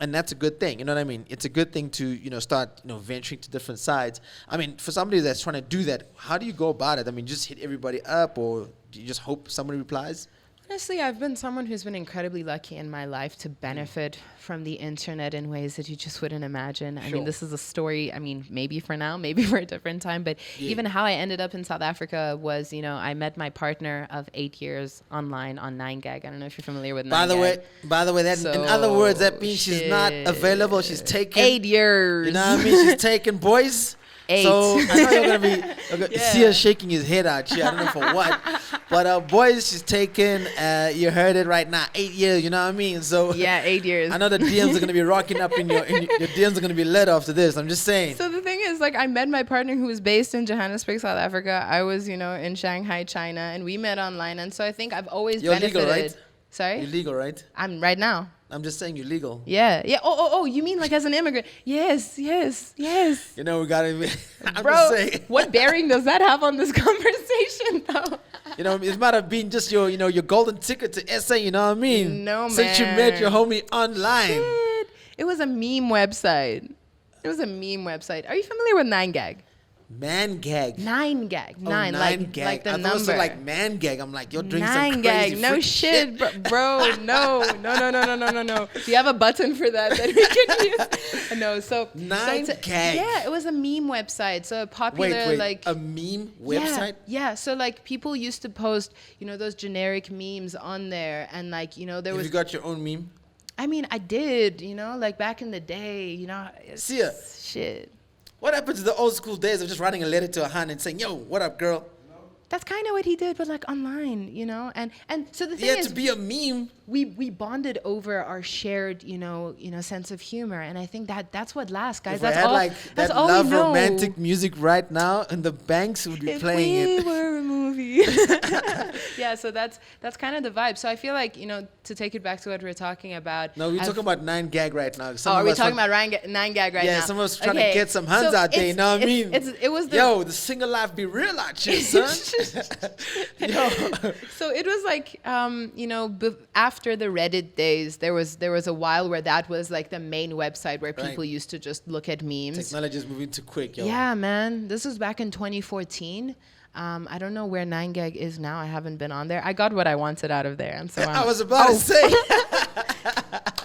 [SPEAKER 1] And that's a good thing, you know what I mean? It's a good thing to, start, venturing to different sides. I mean, for somebody that's trying to do that, how do you go about it? I mean, just hit everybody up, or do you just hope somebody replies?
[SPEAKER 3] Honestly, I've been someone who's been incredibly lucky in my life to benefit from the internet in ways that you just wouldn't imagine. I
[SPEAKER 1] Sure.
[SPEAKER 3] mean, this is a story, maybe for now, maybe for a different time, but even how I ended up in South Africa was, I met my partner of 8 years online on 9gag. I don't know if you're familiar with 9gag.
[SPEAKER 1] By the way, that in other words, that means she's not
[SPEAKER 3] shit.
[SPEAKER 1] available. She's taken
[SPEAKER 3] 8 years.
[SPEAKER 1] You know what I mean? She's taking boys.
[SPEAKER 3] 8.
[SPEAKER 1] So I know you're gonna see her shaking his head out here. I don't know for what, but boys, she's taken. You heard it right now. 8 years. You know what I mean? So
[SPEAKER 3] Yeah, 8 years.
[SPEAKER 1] I know the DMs are gonna be rocking up in your DMs are gonna be lit after this. I'm just saying.
[SPEAKER 3] So the thing is, I met my partner who was based in Johannesburg, South Africa. I was, in Shanghai, China, and we met online. And so I think I've always
[SPEAKER 1] You're
[SPEAKER 3] benefited.
[SPEAKER 1] legal, right?
[SPEAKER 3] Sorry?
[SPEAKER 1] You're legal, right?
[SPEAKER 3] I'm right now.
[SPEAKER 1] I'm just saying you're legal.
[SPEAKER 3] Yeah. Oh, you mean as an immigrant? Yes.
[SPEAKER 1] We gotta be. I'm
[SPEAKER 3] Bro,
[SPEAKER 1] just saying.
[SPEAKER 3] what bearing does that have on this conversation, though?
[SPEAKER 1] It might have been just your golden ticket to SA. You know what I mean?
[SPEAKER 3] No,
[SPEAKER 1] Since you
[SPEAKER 3] man.
[SPEAKER 1] met your homie online.
[SPEAKER 3] Shit. It was a meme website. It was a meme website. Are you familiar with 9gag?
[SPEAKER 1] Man gag.
[SPEAKER 3] 9gag.
[SPEAKER 1] Oh,
[SPEAKER 3] Nine. Like
[SPEAKER 1] gag.
[SPEAKER 3] like the
[SPEAKER 1] I thought
[SPEAKER 3] number.
[SPEAKER 1] it was like man gag. I'm like, you're doing some
[SPEAKER 3] 9gag.
[SPEAKER 1] crazy
[SPEAKER 3] No
[SPEAKER 1] freaky
[SPEAKER 3] shit, bro. No. Do you have a button for that we can use? No. So
[SPEAKER 1] 9gag.
[SPEAKER 3] Yeah, it was a meme website. So popular
[SPEAKER 1] Wait,
[SPEAKER 3] like
[SPEAKER 1] a meme website?
[SPEAKER 3] Yeah. So like people used to post, those generic memes on there, and like there
[SPEAKER 1] Have
[SPEAKER 3] was.
[SPEAKER 1] you got your own meme?
[SPEAKER 3] I mean, I did. Like back in the day.
[SPEAKER 1] See ya.
[SPEAKER 3] Shit.
[SPEAKER 1] What happened to the old school days of just writing a letter to a hun and saying, yo, what up, girl?
[SPEAKER 3] That's kind of what he did, but like online, and so the thing
[SPEAKER 1] Yeah,
[SPEAKER 3] is,
[SPEAKER 1] to be a meme.
[SPEAKER 3] we bonded over our shared, sense of humor, and I think that's what lasts, guys.
[SPEAKER 1] If
[SPEAKER 3] That's
[SPEAKER 1] I had
[SPEAKER 3] all.
[SPEAKER 1] like
[SPEAKER 3] That's
[SPEAKER 1] that
[SPEAKER 3] all
[SPEAKER 1] love
[SPEAKER 3] we know.
[SPEAKER 1] romantic music right now, and the banks would be
[SPEAKER 3] If
[SPEAKER 1] playing
[SPEAKER 3] we
[SPEAKER 1] it.
[SPEAKER 3] were a movie. Yeah, so that's kind of the vibe. So I feel like to take it back to what we were talking about.
[SPEAKER 1] No, we're talking about 9gag right now.
[SPEAKER 3] Oh, are we talking about 9gag right now?
[SPEAKER 1] Yeah, some of us trying to
[SPEAKER 3] Okay,
[SPEAKER 1] get some huns
[SPEAKER 3] so
[SPEAKER 1] out there. You know what I mean?
[SPEAKER 3] It was the.
[SPEAKER 1] Yo, the single life be real out here, son. Yo.
[SPEAKER 3] So it was like, after the Reddit days, there was a while where that was like the main website where people
[SPEAKER 1] Right.
[SPEAKER 3] used to just look at memes.
[SPEAKER 1] Technology is moving too quick, yo.
[SPEAKER 3] Yeah, man. This was back in 2014. I don't know where 9gag is now. I haven't been on there. I got what I wanted out of there. And so
[SPEAKER 1] I was about to say,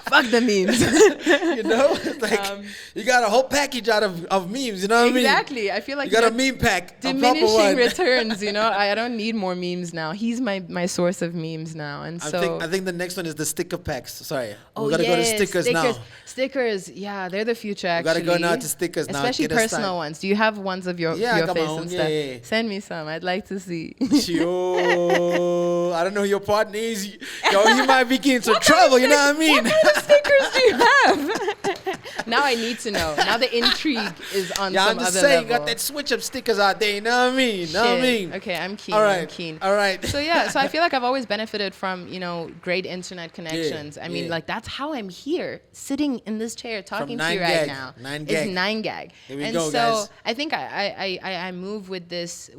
[SPEAKER 3] fuck the memes.
[SPEAKER 1] it's like you got a whole package out of memes, you know what I mean?
[SPEAKER 3] Exactly. I feel like
[SPEAKER 1] You got a meme pack, a proper
[SPEAKER 3] diminishing
[SPEAKER 1] one.
[SPEAKER 3] returns. I don't need more memes now. He's my source of memes now, and
[SPEAKER 1] I think the next one is the sticker packs. Sorry,
[SPEAKER 3] oh,
[SPEAKER 1] we gotta go to
[SPEAKER 3] yes,
[SPEAKER 1] stickers now.
[SPEAKER 3] Stickers, yeah, they're the future.
[SPEAKER 1] We
[SPEAKER 3] Actually,
[SPEAKER 1] gotta go now to stickers now.
[SPEAKER 3] especially
[SPEAKER 1] Get us
[SPEAKER 3] personal
[SPEAKER 1] started.
[SPEAKER 3] ones. Do you have ones of your
[SPEAKER 1] Yeah, I
[SPEAKER 3] your
[SPEAKER 1] got my
[SPEAKER 3] face
[SPEAKER 1] own.
[SPEAKER 3] and
[SPEAKER 1] Yeah,
[SPEAKER 3] stuff?
[SPEAKER 1] yeah, yeah.
[SPEAKER 3] Send me some. I'd like to see.
[SPEAKER 1] Yo, I don't know who your partner is. Yo, you might be getting some trouble. You know what I mean?
[SPEAKER 3] What kind of stickers do you have? Now I need to know. Now the intrigue is on
[SPEAKER 1] Yeah,
[SPEAKER 3] some
[SPEAKER 1] I'm just
[SPEAKER 3] other
[SPEAKER 1] saying,
[SPEAKER 3] level.
[SPEAKER 1] got that switch up stickers out there. You know what I mean? Know what I
[SPEAKER 3] Shit.
[SPEAKER 1] mean?
[SPEAKER 3] Okay, I'm keen.
[SPEAKER 1] All right.
[SPEAKER 3] I'm keen.
[SPEAKER 1] All right.
[SPEAKER 3] So yeah, so I feel like I've always benefited from great internet connections. I mean,
[SPEAKER 1] yeah.
[SPEAKER 3] like that's how I'm here, sitting in this chair talking to you
[SPEAKER 1] 9gag.
[SPEAKER 3] right now.
[SPEAKER 1] 9gag.
[SPEAKER 3] It's 9gag.
[SPEAKER 1] Here we
[SPEAKER 3] and
[SPEAKER 1] go,
[SPEAKER 3] so
[SPEAKER 1] guys.
[SPEAKER 3] I think I move with this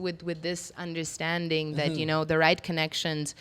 [SPEAKER 3] this understanding that
[SPEAKER 1] Mm-hmm.
[SPEAKER 3] the right connections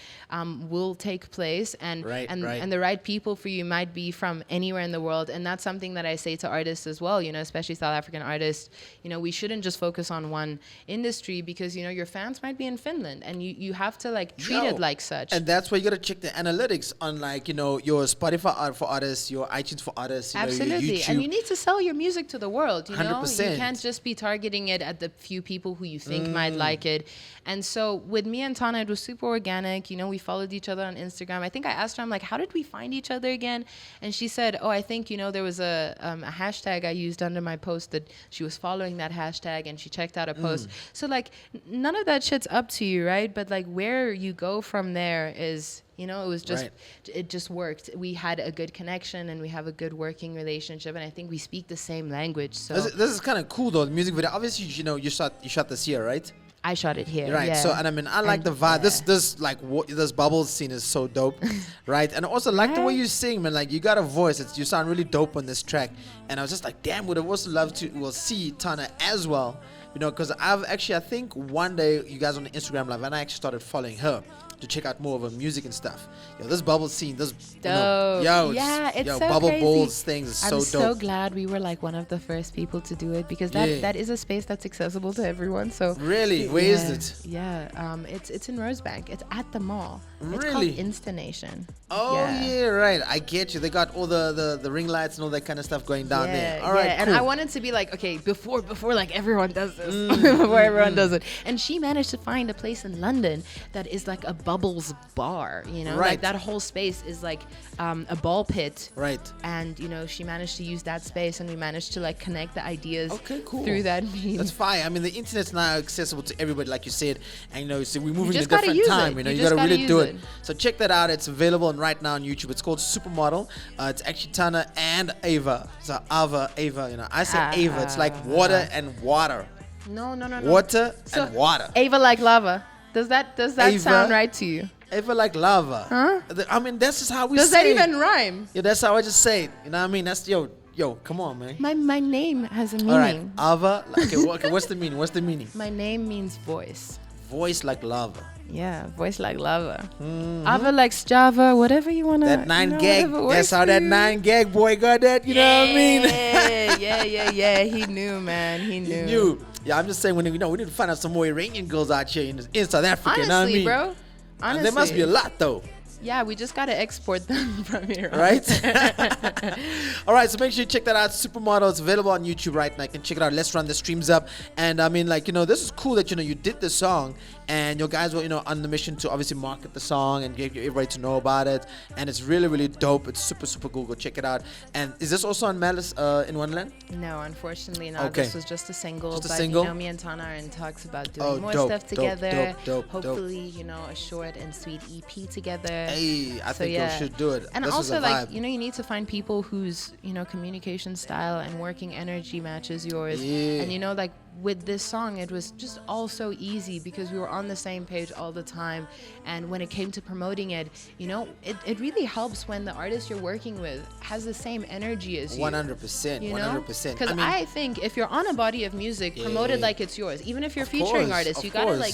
[SPEAKER 3] will take place, and
[SPEAKER 1] Right,
[SPEAKER 3] and
[SPEAKER 1] right.
[SPEAKER 3] and the right people for you might be from anywhere in the world, and that's something that I say to artists as well. Especially South African artists. We shouldn't just focus on one industry because your fans might be in Finland, and you have to like treat it like such.
[SPEAKER 1] And that's why you gotta check the analytics on like your Spotify for artists, your iTunes for artists, your
[SPEAKER 3] Absolutely,
[SPEAKER 1] YouTube.
[SPEAKER 3] and you need to sell your music to the world. You
[SPEAKER 1] 100%.
[SPEAKER 3] can't just be targeting it at the few people who you think might like it. And so with me and Tana, it was super organic. We followed each other on Instagram. I think I asked her, I'm like, how did we find each other again? And she said, oh, I think there was a hashtag I used under my post that she was following that hashtag, and she checked out a post. So like none of that shit's up to you, right? But like where you go from there is. It was just,
[SPEAKER 1] Right.
[SPEAKER 3] it just worked. We had a good connection, and we have a good working relationship, and I think we speak the same language. So
[SPEAKER 1] This is kind of cool though. The music video, obviously, you shot this year, right?
[SPEAKER 3] I shot it here.
[SPEAKER 1] Right.
[SPEAKER 3] Yeah.
[SPEAKER 1] So and I mean, I like
[SPEAKER 3] And,
[SPEAKER 1] the vibe.
[SPEAKER 3] yeah.
[SPEAKER 1] This bubble scene is so dope, right? And I also like the way you sing, man. Like you got a voice. You sound really dope on this track. And I was just like, damn, would have also loved to see Tana as well, because I think one day you guys on the Instagram live, and I actually started following her to check out more of her music and stuff. This bubble scene, this
[SPEAKER 3] Dope. Yeah, it's so
[SPEAKER 1] bubble
[SPEAKER 3] crazy.
[SPEAKER 1] balls things is
[SPEAKER 3] I'm
[SPEAKER 1] so dope.
[SPEAKER 3] so glad we were like one of the first people to do it, because
[SPEAKER 1] Yeah.
[SPEAKER 3] that is a space that's accessible to everyone. So
[SPEAKER 1] Really? Where is it?
[SPEAKER 3] Yeah, it's in Rosebank. It's at the mall. It's
[SPEAKER 1] Really?
[SPEAKER 3] called Instination.
[SPEAKER 1] Oh yeah, right. I get you. They got all the ring lights and all that kind of stuff going down there. All right,
[SPEAKER 3] and
[SPEAKER 1] cool.
[SPEAKER 3] I wanted to be like, okay, before like everyone does this, before everyone does it. And she managed to find a place in London that is like a bubbles bar, like
[SPEAKER 1] Right.
[SPEAKER 3] that whole space is like a ball pit.
[SPEAKER 1] Right.
[SPEAKER 3] And she managed to use that space, and we managed to like connect the ideas
[SPEAKER 1] Okay, cool.
[SPEAKER 3] through that meme.
[SPEAKER 1] That's fine. I mean, the internet's now accessible to everybody, like you said, and so we're moving in a
[SPEAKER 3] just gotta
[SPEAKER 1] different
[SPEAKER 3] use
[SPEAKER 1] time.
[SPEAKER 3] it.
[SPEAKER 1] You
[SPEAKER 3] You
[SPEAKER 1] gotta
[SPEAKER 3] just gotta
[SPEAKER 1] really do
[SPEAKER 3] use
[SPEAKER 1] it.
[SPEAKER 3] it.
[SPEAKER 1] So check that out. It's available right now on YouTube. It's called Supermodel. It's actually Tana and Ava. So Ava. I say Ava. It's like water and water.
[SPEAKER 3] No.
[SPEAKER 1] Water
[SPEAKER 3] So,
[SPEAKER 1] and water.
[SPEAKER 3] Ava like lava. Does that
[SPEAKER 1] Ava-
[SPEAKER 3] sound right to you?
[SPEAKER 1] Ava like lava.
[SPEAKER 3] Huh?
[SPEAKER 1] I mean, that's just how we
[SPEAKER 3] Does
[SPEAKER 1] say
[SPEAKER 3] that
[SPEAKER 1] it.
[SPEAKER 3] even rhyme?
[SPEAKER 1] Yeah, that's how I just say it. You know what I mean? That's yo, come on, man.
[SPEAKER 3] My name has a meaning.
[SPEAKER 1] All right, Ava. Okay, what's the meaning? What's the meaning?
[SPEAKER 3] My name means voice.
[SPEAKER 1] Voice like lava.
[SPEAKER 3] Yeah, voice like lava. Ava likes Java, whatever you wanna.
[SPEAKER 1] That 9 gag. That's how that 9 gag boy got that. You know what I mean?
[SPEAKER 3] Yeah. He knew, man. He knew.
[SPEAKER 1] You. Yeah, I'm just saying we need to find out some more Iranian girls out here in South Africa.
[SPEAKER 3] Honestly,
[SPEAKER 1] you know what I mean?
[SPEAKER 3] bro. Honestly.
[SPEAKER 1] There must be a lot though.
[SPEAKER 3] Yeah, we just gotta export them from here.
[SPEAKER 1] Right? All right, so make sure you check that out. Supermodel is available on YouTube right now. You can check it out. Let's run the streams up. And I mean, like, this is cool that, you did the song and your guys were, on the mission to obviously market the song and get everybody to know about it. And it's really, really dope. It's super, super cool. Go check it out. And is this also on Malice in Wonderland?
[SPEAKER 3] No, unfortunately not.
[SPEAKER 1] Okay.
[SPEAKER 3] This was just a single.
[SPEAKER 1] Just a
[SPEAKER 3] but,
[SPEAKER 1] single?
[SPEAKER 3] me and Tana are in talks about doing more
[SPEAKER 1] dope,
[SPEAKER 3] stuff together.
[SPEAKER 1] dope.
[SPEAKER 3] Hopefully, a short and sweet EP together.
[SPEAKER 1] Hey, I think you should do it.
[SPEAKER 3] And
[SPEAKER 1] this
[SPEAKER 3] also,
[SPEAKER 1] is a
[SPEAKER 3] like,
[SPEAKER 1] vibe.
[SPEAKER 3] you need to find people whose, communication style and working energy matches yours.
[SPEAKER 1] Yeah.
[SPEAKER 3] And, like, with this song, it was just all so easy because we were on the same page all the time. And when it came to promoting it, it really helps when the artist you're working with has the same energy as you.
[SPEAKER 1] 100%. 100%.
[SPEAKER 3] Because I think if you're on a body of music, promote it like it's yours. Even if you're featuring artists, you gotta like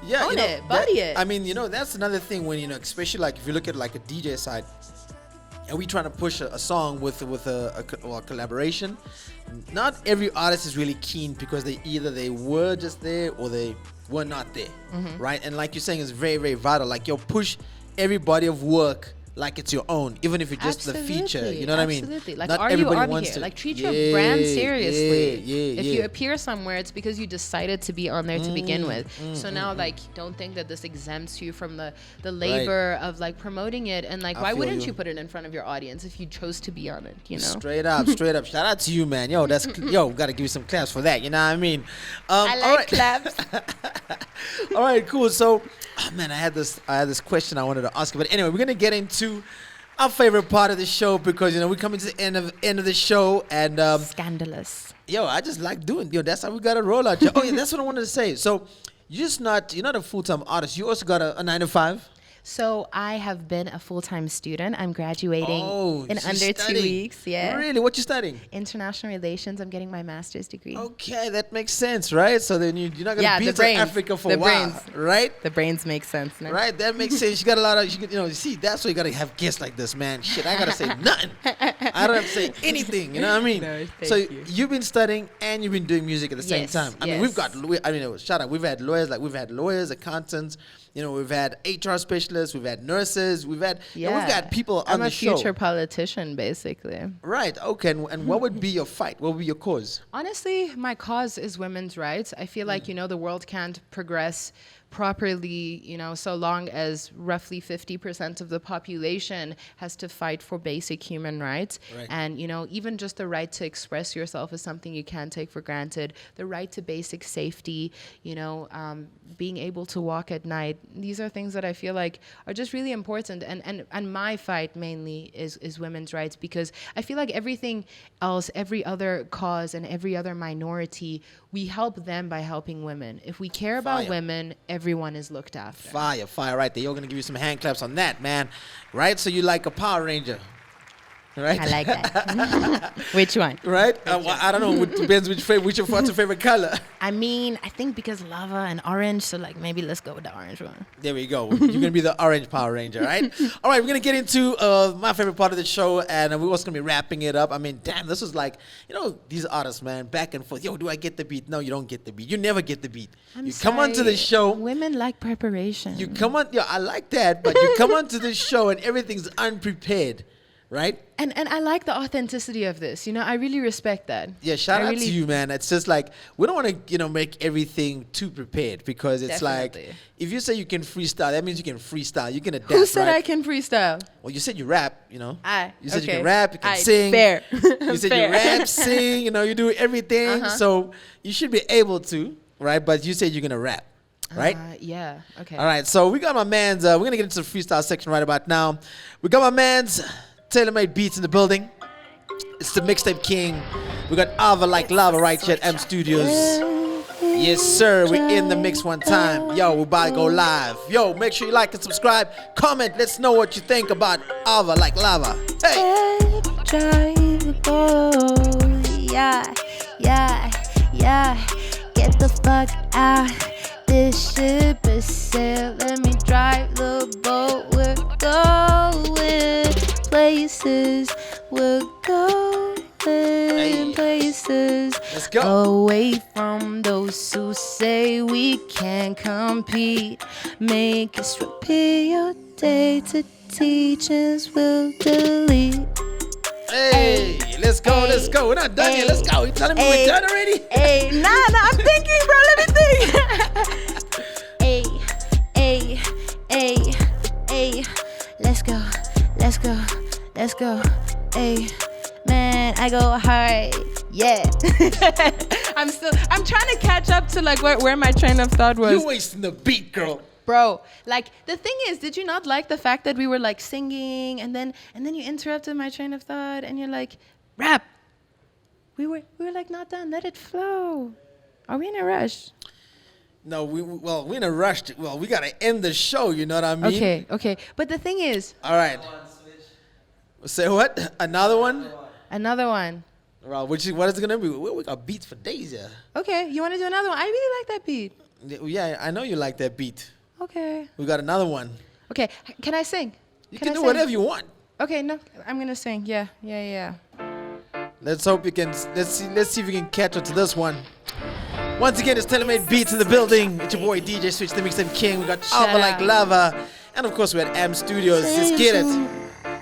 [SPEAKER 3] own it, body it.
[SPEAKER 1] I mean, that's another thing when especially like if you look at like a DJ side, and we trying to push a song with a collaboration. Not every artist is really keen because they were just there or they were not there, right? And like you're saying, it's very, very vital. Like push every body of work like it's your own, even if you're just the feature. You know what I mean?
[SPEAKER 3] Absolutely. Like,
[SPEAKER 1] not
[SPEAKER 3] are you
[SPEAKER 1] everybody
[SPEAKER 3] on
[SPEAKER 1] wants
[SPEAKER 3] here?
[SPEAKER 1] to.
[SPEAKER 3] Like, treat your brand seriously.
[SPEAKER 1] Yeah.
[SPEAKER 3] If you appear somewhere, it's because you decided to be on there to begin with. So now, like, don't think that this exempts you from the labor of like promoting it. And like, why wouldn't you put it in front of your audience if you chose to be on it?
[SPEAKER 1] Straight up. Shout out to you, man. Yo, we gotta give you some claps for that. You know what I mean?
[SPEAKER 3] I like claps.
[SPEAKER 1] All right, cool. So, man, I had this question I wanted to ask you, but anyway, we're gonna get into our favorite part of the show because we're coming to the end of the show and
[SPEAKER 3] Scandalous.
[SPEAKER 1] Yo, I just like doing. That's how we gotta roll out. Oh yeah, that's what I wanted to say. So you're not a full-time artist. You also got a 9 to 5.
[SPEAKER 3] So I have been a full-time student. I'm graduating in
[SPEAKER 1] so
[SPEAKER 3] under 2 weeks. Yeah.
[SPEAKER 1] Really? What you studying?
[SPEAKER 3] International relations. I'm getting my master's degree.
[SPEAKER 1] Okay, that makes sense, right? So then you're not gonna be in Africa for a while, right?
[SPEAKER 3] The brains make sense now.
[SPEAKER 1] Right, that makes sense. You got a lot of, see, that's why you gotta have guests like this, man. Shit, I gotta say nothing. I don't have to say anything. You know what I mean?
[SPEAKER 3] No,
[SPEAKER 1] so
[SPEAKER 3] you.
[SPEAKER 1] You've been studying and you've been doing music at the same time. I mean, shout out. We've had lawyers, accountants. We've had HR specialists, we've had nurses, we've got people on the show.
[SPEAKER 3] I'm a future politician, basically.
[SPEAKER 1] Right. Okay. And what would be your fight? What would be your cause?
[SPEAKER 3] Honestly, my cause is women's rights. I feel like, the world can't progress properly, so long as roughly 50% of the population has to fight for basic human rights.
[SPEAKER 1] Right.
[SPEAKER 3] And, even just the right to express yourself is something you can't take for granted. The right to basic safety, being able to walk at night. These are things that I feel like are just really important. And my fight mainly is women's rights because I feel like everything else, every other cause and every other minority, we help them by helping women. If we care about women, everyone is looked after.
[SPEAKER 1] Fire right there. You're going to give you some hand claps on that, man. Right? So you like a Power Ranger. Right?
[SPEAKER 3] I like that. Which one?
[SPEAKER 1] Right? I don't know. It depends what's your favorite color.
[SPEAKER 3] I mean, I think because lava and orange, so like maybe let's go with the orange one.
[SPEAKER 1] There we go. You're going to be the orange Power Ranger, right? All right, we're going to get into my favorite part of the show, and we're also going to be wrapping it up. I mean, damn, this was like, these artists, man, back and forth. Yo, do I get the beat? No, you don't get the beat. You never get the beat. Come onto the show.
[SPEAKER 3] Women like preparation.
[SPEAKER 1] You come on. I like that, but you come onto the show and everything's unprepared. Right?
[SPEAKER 3] And I like the authenticity of this. I really respect that.
[SPEAKER 1] Yeah, shout out to you, man. It's just like, we don't want to, make everything too prepared because it's
[SPEAKER 3] Definitely.
[SPEAKER 1] like, if you say you can freestyle, that means you can freestyle. You can adapt,
[SPEAKER 3] Who said
[SPEAKER 1] right?
[SPEAKER 3] I can freestyle?
[SPEAKER 1] Well, you said you rap, You said you can rap, you can
[SPEAKER 3] Aight,
[SPEAKER 1] sing.
[SPEAKER 3] fair.
[SPEAKER 1] You said you rap, sing, you do everything. So you should be able to, right? But you said you're going to rap. Right?
[SPEAKER 3] Yeah. Okay.
[SPEAKER 1] All right. So we got my man's, we're going to get into the freestyle section right about now. We got my man's Tailor-Made Beats in the building. It's the Mixtape King. We got Ava Like Lava right here at M Studios. Yes, sir. We're in the mix one time. Yo, we're about to go live. Yo, make sure you like and subscribe. Comment. Let's know what you think about Ava Like Lava. Hey.
[SPEAKER 4] Yeah. Get the fuck out.
[SPEAKER 3] this ship is sail. Let me drive the boat. We're going places. We're going places.
[SPEAKER 1] Let's go.
[SPEAKER 3] Away from those who say we can't compete. Make us repeat your day to teachers will delete.
[SPEAKER 1] Hey, let's go, let's go. We're not done yet. Let's go. You telling me we're done already?
[SPEAKER 3] Hey, nah, I'm thinking, bro. Let me think. Hey, let's go, let's go, let's go. Hey, man, I go hard. Yeah. I'm trying to catch up to like where my train of thought was.
[SPEAKER 1] You're wasting the beat, girl.
[SPEAKER 3] Bro, like the thing is, did you not like the fact that we were like singing and then you interrupted my train of thought and you're like, rap. We were like not done. Let it flow. Are we in a rush?
[SPEAKER 1] No, we're in a rush. We gotta end the show. You know what I mean?
[SPEAKER 3] Okay. But the thing is.
[SPEAKER 1] All right. Say what? Another one?
[SPEAKER 3] Another one.
[SPEAKER 1] Well, what is it gonna be? We got beats for days, yeah.
[SPEAKER 3] Okay, you want to do another one? I really like that beat.
[SPEAKER 1] Yeah, I know you like that beat.
[SPEAKER 3] Okay.
[SPEAKER 1] We got another one.
[SPEAKER 3] Okay, can I sing?
[SPEAKER 1] You can do whatever you want.
[SPEAKER 3] Okay, no, I'm gonna sing. Yeah.
[SPEAKER 1] Let's hope you can. Let's see if you can catch up to this one. Once again, it's Telemade Beats in the building. It's your boy DJ Switch, the Mixtape King. We got Alpha Like Lava, and of course we had Am Studios. Let's get it.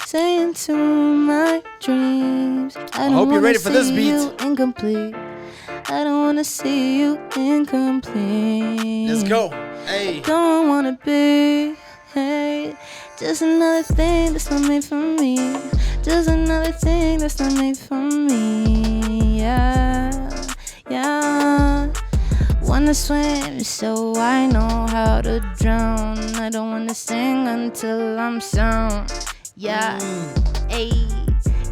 [SPEAKER 3] Saying to my dreams, I
[SPEAKER 1] hope you're ready for this beat.
[SPEAKER 3] Incomplete. I don't wanna see you incomplete.
[SPEAKER 1] Let's go. Hey.
[SPEAKER 3] Don't wanna be, hey, just another thing that's not made for me. Just another thing that's not made for me. Yeah. Wanna swim so I know how to drown. I don't wanna sing until I'm sound. Yeah, hey,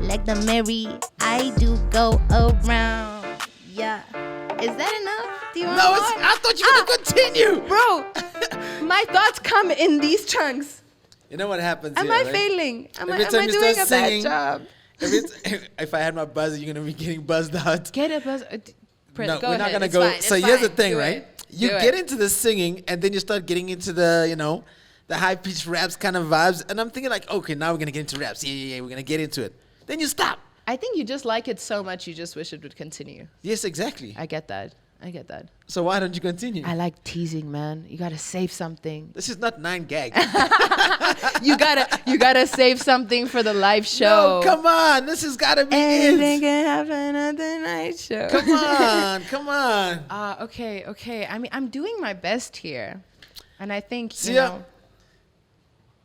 [SPEAKER 3] like the Mary, I do go around. Yeah, is that enough? Do you want more?
[SPEAKER 1] I thought you were gonna continue,
[SPEAKER 3] bro. My thoughts come in these chunks.
[SPEAKER 1] You know what happens?
[SPEAKER 3] Am I failing? Am I
[SPEAKER 1] time you
[SPEAKER 3] doing
[SPEAKER 1] start
[SPEAKER 3] a
[SPEAKER 1] singing,
[SPEAKER 3] bad job?
[SPEAKER 1] If I had my buzzer, you're gonna be getting buzzed out.
[SPEAKER 3] Get a buzz.
[SPEAKER 1] No,
[SPEAKER 3] go
[SPEAKER 1] we're
[SPEAKER 3] ahead.
[SPEAKER 1] not gonna
[SPEAKER 3] It's
[SPEAKER 1] go.
[SPEAKER 3] fine.
[SPEAKER 1] So
[SPEAKER 3] It's
[SPEAKER 1] here's the
[SPEAKER 3] fine.
[SPEAKER 1] thing,
[SPEAKER 3] Do
[SPEAKER 1] right?
[SPEAKER 3] it.
[SPEAKER 1] You
[SPEAKER 3] Do
[SPEAKER 1] get
[SPEAKER 3] it.
[SPEAKER 1] into the singing, and then you start getting into the, the high pitched raps kind of vibes, and I'm thinking like, okay, now we're gonna get into raps. Yeah, we're gonna get into it. Then you stop.
[SPEAKER 3] I think you just like it so much, you just wish it would continue.
[SPEAKER 1] Yes, exactly.
[SPEAKER 3] I get that.
[SPEAKER 1] So why don't you continue?
[SPEAKER 3] I like teasing, man. You gotta save something.
[SPEAKER 1] This is not 9gag.
[SPEAKER 3] you gotta save something for the live show.
[SPEAKER 1] No, come on. This has gotta be
[SPEAKER 3] Anything
[SPEAKER 1] it.
[SPEAKER 3] can happen at the night show.
[SPEAKER 1] Come on.
[SPEAKER 3] Okay. I mean, I'm doing my best here, and I think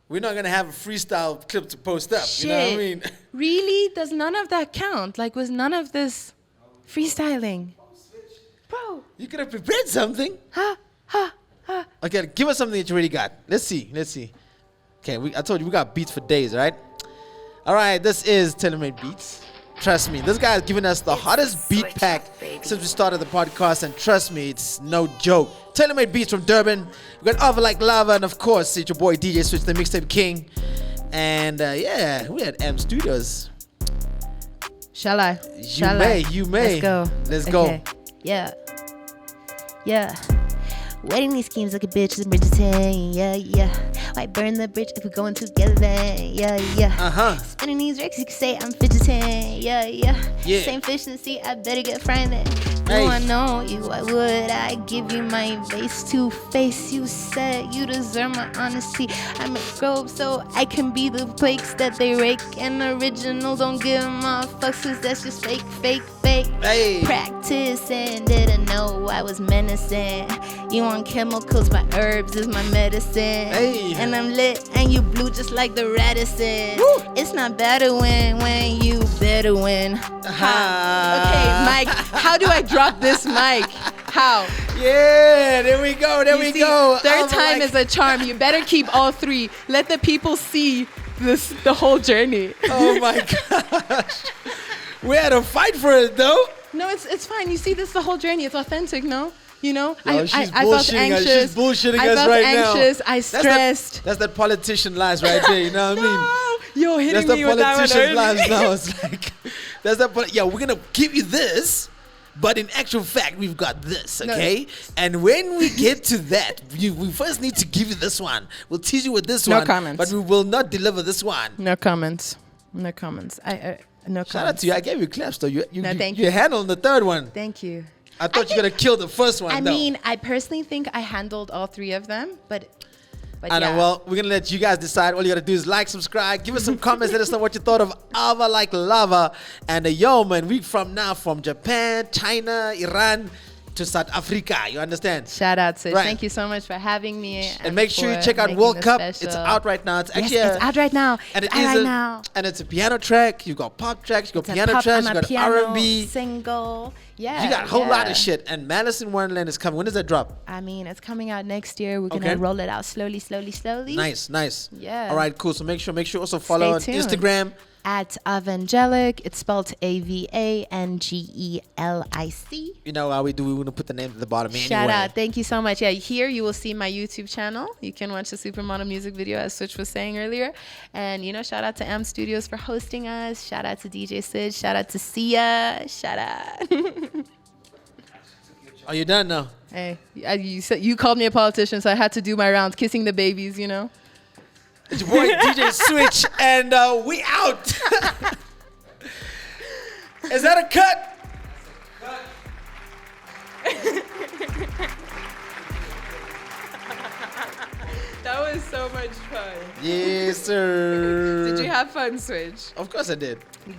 [SPEAKER 1] we're not gonna have a freestyle clip to post up.
[SPEAKER 3] Shit.
[SPEAKER 1] You know what I mean?
[SPEAKER 3] Really? Does none of that count? Like, was none of this freestyling? Bro.
[SPEAKER 1] You could have prepared something. Okay, give us something that you already got. Let's see. Okay, I told you we got beats for days, right? All right, this is Telemade Beats. Trust me, this guy has given us the hottest beat pack since we started the podcast, and trust me, it's no joke. Telemade Beats from Durban. We got Alpha Like Lava, and of course, it's your boy DJ Switch, the Mixtape King. And we had Am Studios.
[SPEAKER 3] Shall I?
[SPEAKER 1] You may. Let's go.
[SPEAKER 3] Okay. Yeah. Wedding these schemes like a bitch in Bridgerton. Yeah. Why burn the bridge if we're going together then? Yeah. Spinning these ricks, you can say I'm fidgeting. Yeah. Same efficiency, I better get fried then. Do I know you? Why would I give you my face to face? You said you deserve my honesty. I make robe so I can be the flakes that they rake. And original, don't give my fucks, cause that's just fake.
[SPEAKER 1] Hey.
[SPEAKER 3] Practice and didn't know I was menacing. You on chemicals, my herbs is my medicine.
[SPEAKER 1] Hey.
[SPEAKER 3] And I'm lit and you blue just like the Radisson. Woo. It's not better when you better win. Okay, Mike, how do I drop this mic? How?
[SPEAKER 1] Yeah, there we go. We go.
[SPEAKER 3] Third time is a charm. You better keep all three. Let the people see the whole journey.
[SPEAKER 1] Oh my gosh. We had to fight for it though.
[SPEAKER 3] No, it's fine. You see, this is the whole journey. It's authentic, no? You know,
[SPEAKER 1] Yo,
[SPEAKER 3] I felt anxious.
[SPEAKER 1] She's bullshitting us right now.
[SPEAKER 3] I stressed.
[SPEAKER 1] That's that politician lies right there. You know what I mean?
[SPEAKER 3] You're hitting
[SPEAKER 1] that's
[SPEAKER 3] me with that one
[SPEAKER 1] politician
[SPEAKER 3] early.
[SPEAKER 1] lies now. It's like, we're gonna give you this, But in actual fact, we've got this, okay? And when we get to that, we first need to give you this one. We'll tease you with this
[SPEAKER 3] No
[SPEAKER 1] one.
[SPEAKER 3] comments.
[SPEAKER 1] But we will not deliver this one.
[SPEAKER 3] No comments. No comments. No
[SPEAKER 1] Shout out to you. I gave you claps, though.
[SPEAKER 3] Thank
[SPEAKER 1] you
[SPEAKER 3] you.
[SPEAKER 1] handled the third one.
[SPEAKER 3] Thank you.
[SPEAKER 1] I thought you were going to kill the first one,
[SPEAKER 3] I
[SPEAKER 1] though.
[SPEAKER 3] mean, I personally think I handled all three of them, but
[SPEAKER 1] I know.
[SPEAKER 3] yeah.
[SPEAKER 1] Well, we're gonna let you guys decide. All you gotta do is like, subscribe, give us some comments, let us know what you thought of Ava Like Lava. And yo, man, we from Japan, China, Iran to South Africa. You understand?
[SPEAKER 3] Shout out, Sid.
[SPEAKER 1] Right.
[SPEAKER 3] Thank you so much for having me.
[SPEAKER 1] And make sure you
[SPEAKER 3] for
[SPEAKER 1] check out
[SPEAKER 3] making
[SPEAKER 1] World
[SPEAKER 3] this
[SPEAKER 1] Cup.
[SPEAKER 3] special.
[SPEAKER 1] It's out right now. It's
[SPEAKER 3] Yes,
[SPEAKER 1] actually
[SPEAKER 3] it's out right now.
[SPEAKER 1] and
[SPEAKER 3] It's
[SPEAKER 1] it
[SPEAKER 3] out
[SPEAKER 1] is
[SPEAKER 3] right
[SPEAKER 1] a,
[SPEAKER 3] now.
[SPEAKER 1] and it's a piano track. You got pop tracks. You got
[SPEAKER 3] It's a
[SPEAKER 1] piano
[SPEAKER 3] pop-
[SPEAKER 1] tracks.
[SPEAKER 3] I'm
[SPEAKER 1] You
[SPEAKER 3] a
[SPEAKER 1] got
[SPEAKER 3] piano
[SPEAKER 1] R&B.
[SPEAKER 3] single. Yeah.
[SPEAKER 1] You got a whole lot
[SPEAKER 3] yeah.
[SPEAKER 1] of shit. And Malice in Wonderland is coming. When does that drop?
[SPEAKER 3] I mean, it's coming out next year. We're gonna
[SPEAKER 1] Okay.
[SPEAKER 3] roll it out slowly.
[SPEAKER 1] Nice.
[SPEAKER 3] Yeah.
[SPEAKER 1] All right, cool. So make sure you also follow on
[SPEAKER 3] Stay tuned.
[SPEAKER 1] Instagram.
[SPEAKER 3] At Avangelic, it's spelled Avangelic.
[SPEAKER 1] You know how we do. We're gonna put the name at the bottom anyway.
[SPEAKER 3] Shout out. Thank you so much. Yeah, here you will see my YouTube channel. You can watch the Supermodel music video, as Switch was saying earlier. And, shout out to M Studios for hosting us. Shout out to DJ Sid. Shout out to Sia. Shout out.
[SPEAKER 1] Are you done now?
[SPEAKER 3] Hey, you called me a politician, so I had to do my rounds, kissing the babies,
[SPEAKER 1] It's your boy DJ Switch, and we out. Is that a cut?
[SPEAKER 3] That was so much fun.
[SPEAKER 1] Yes, sir.
[SPEAKER 3] Did you have fun, Switch?
[SPEAKER 1] Of course I did.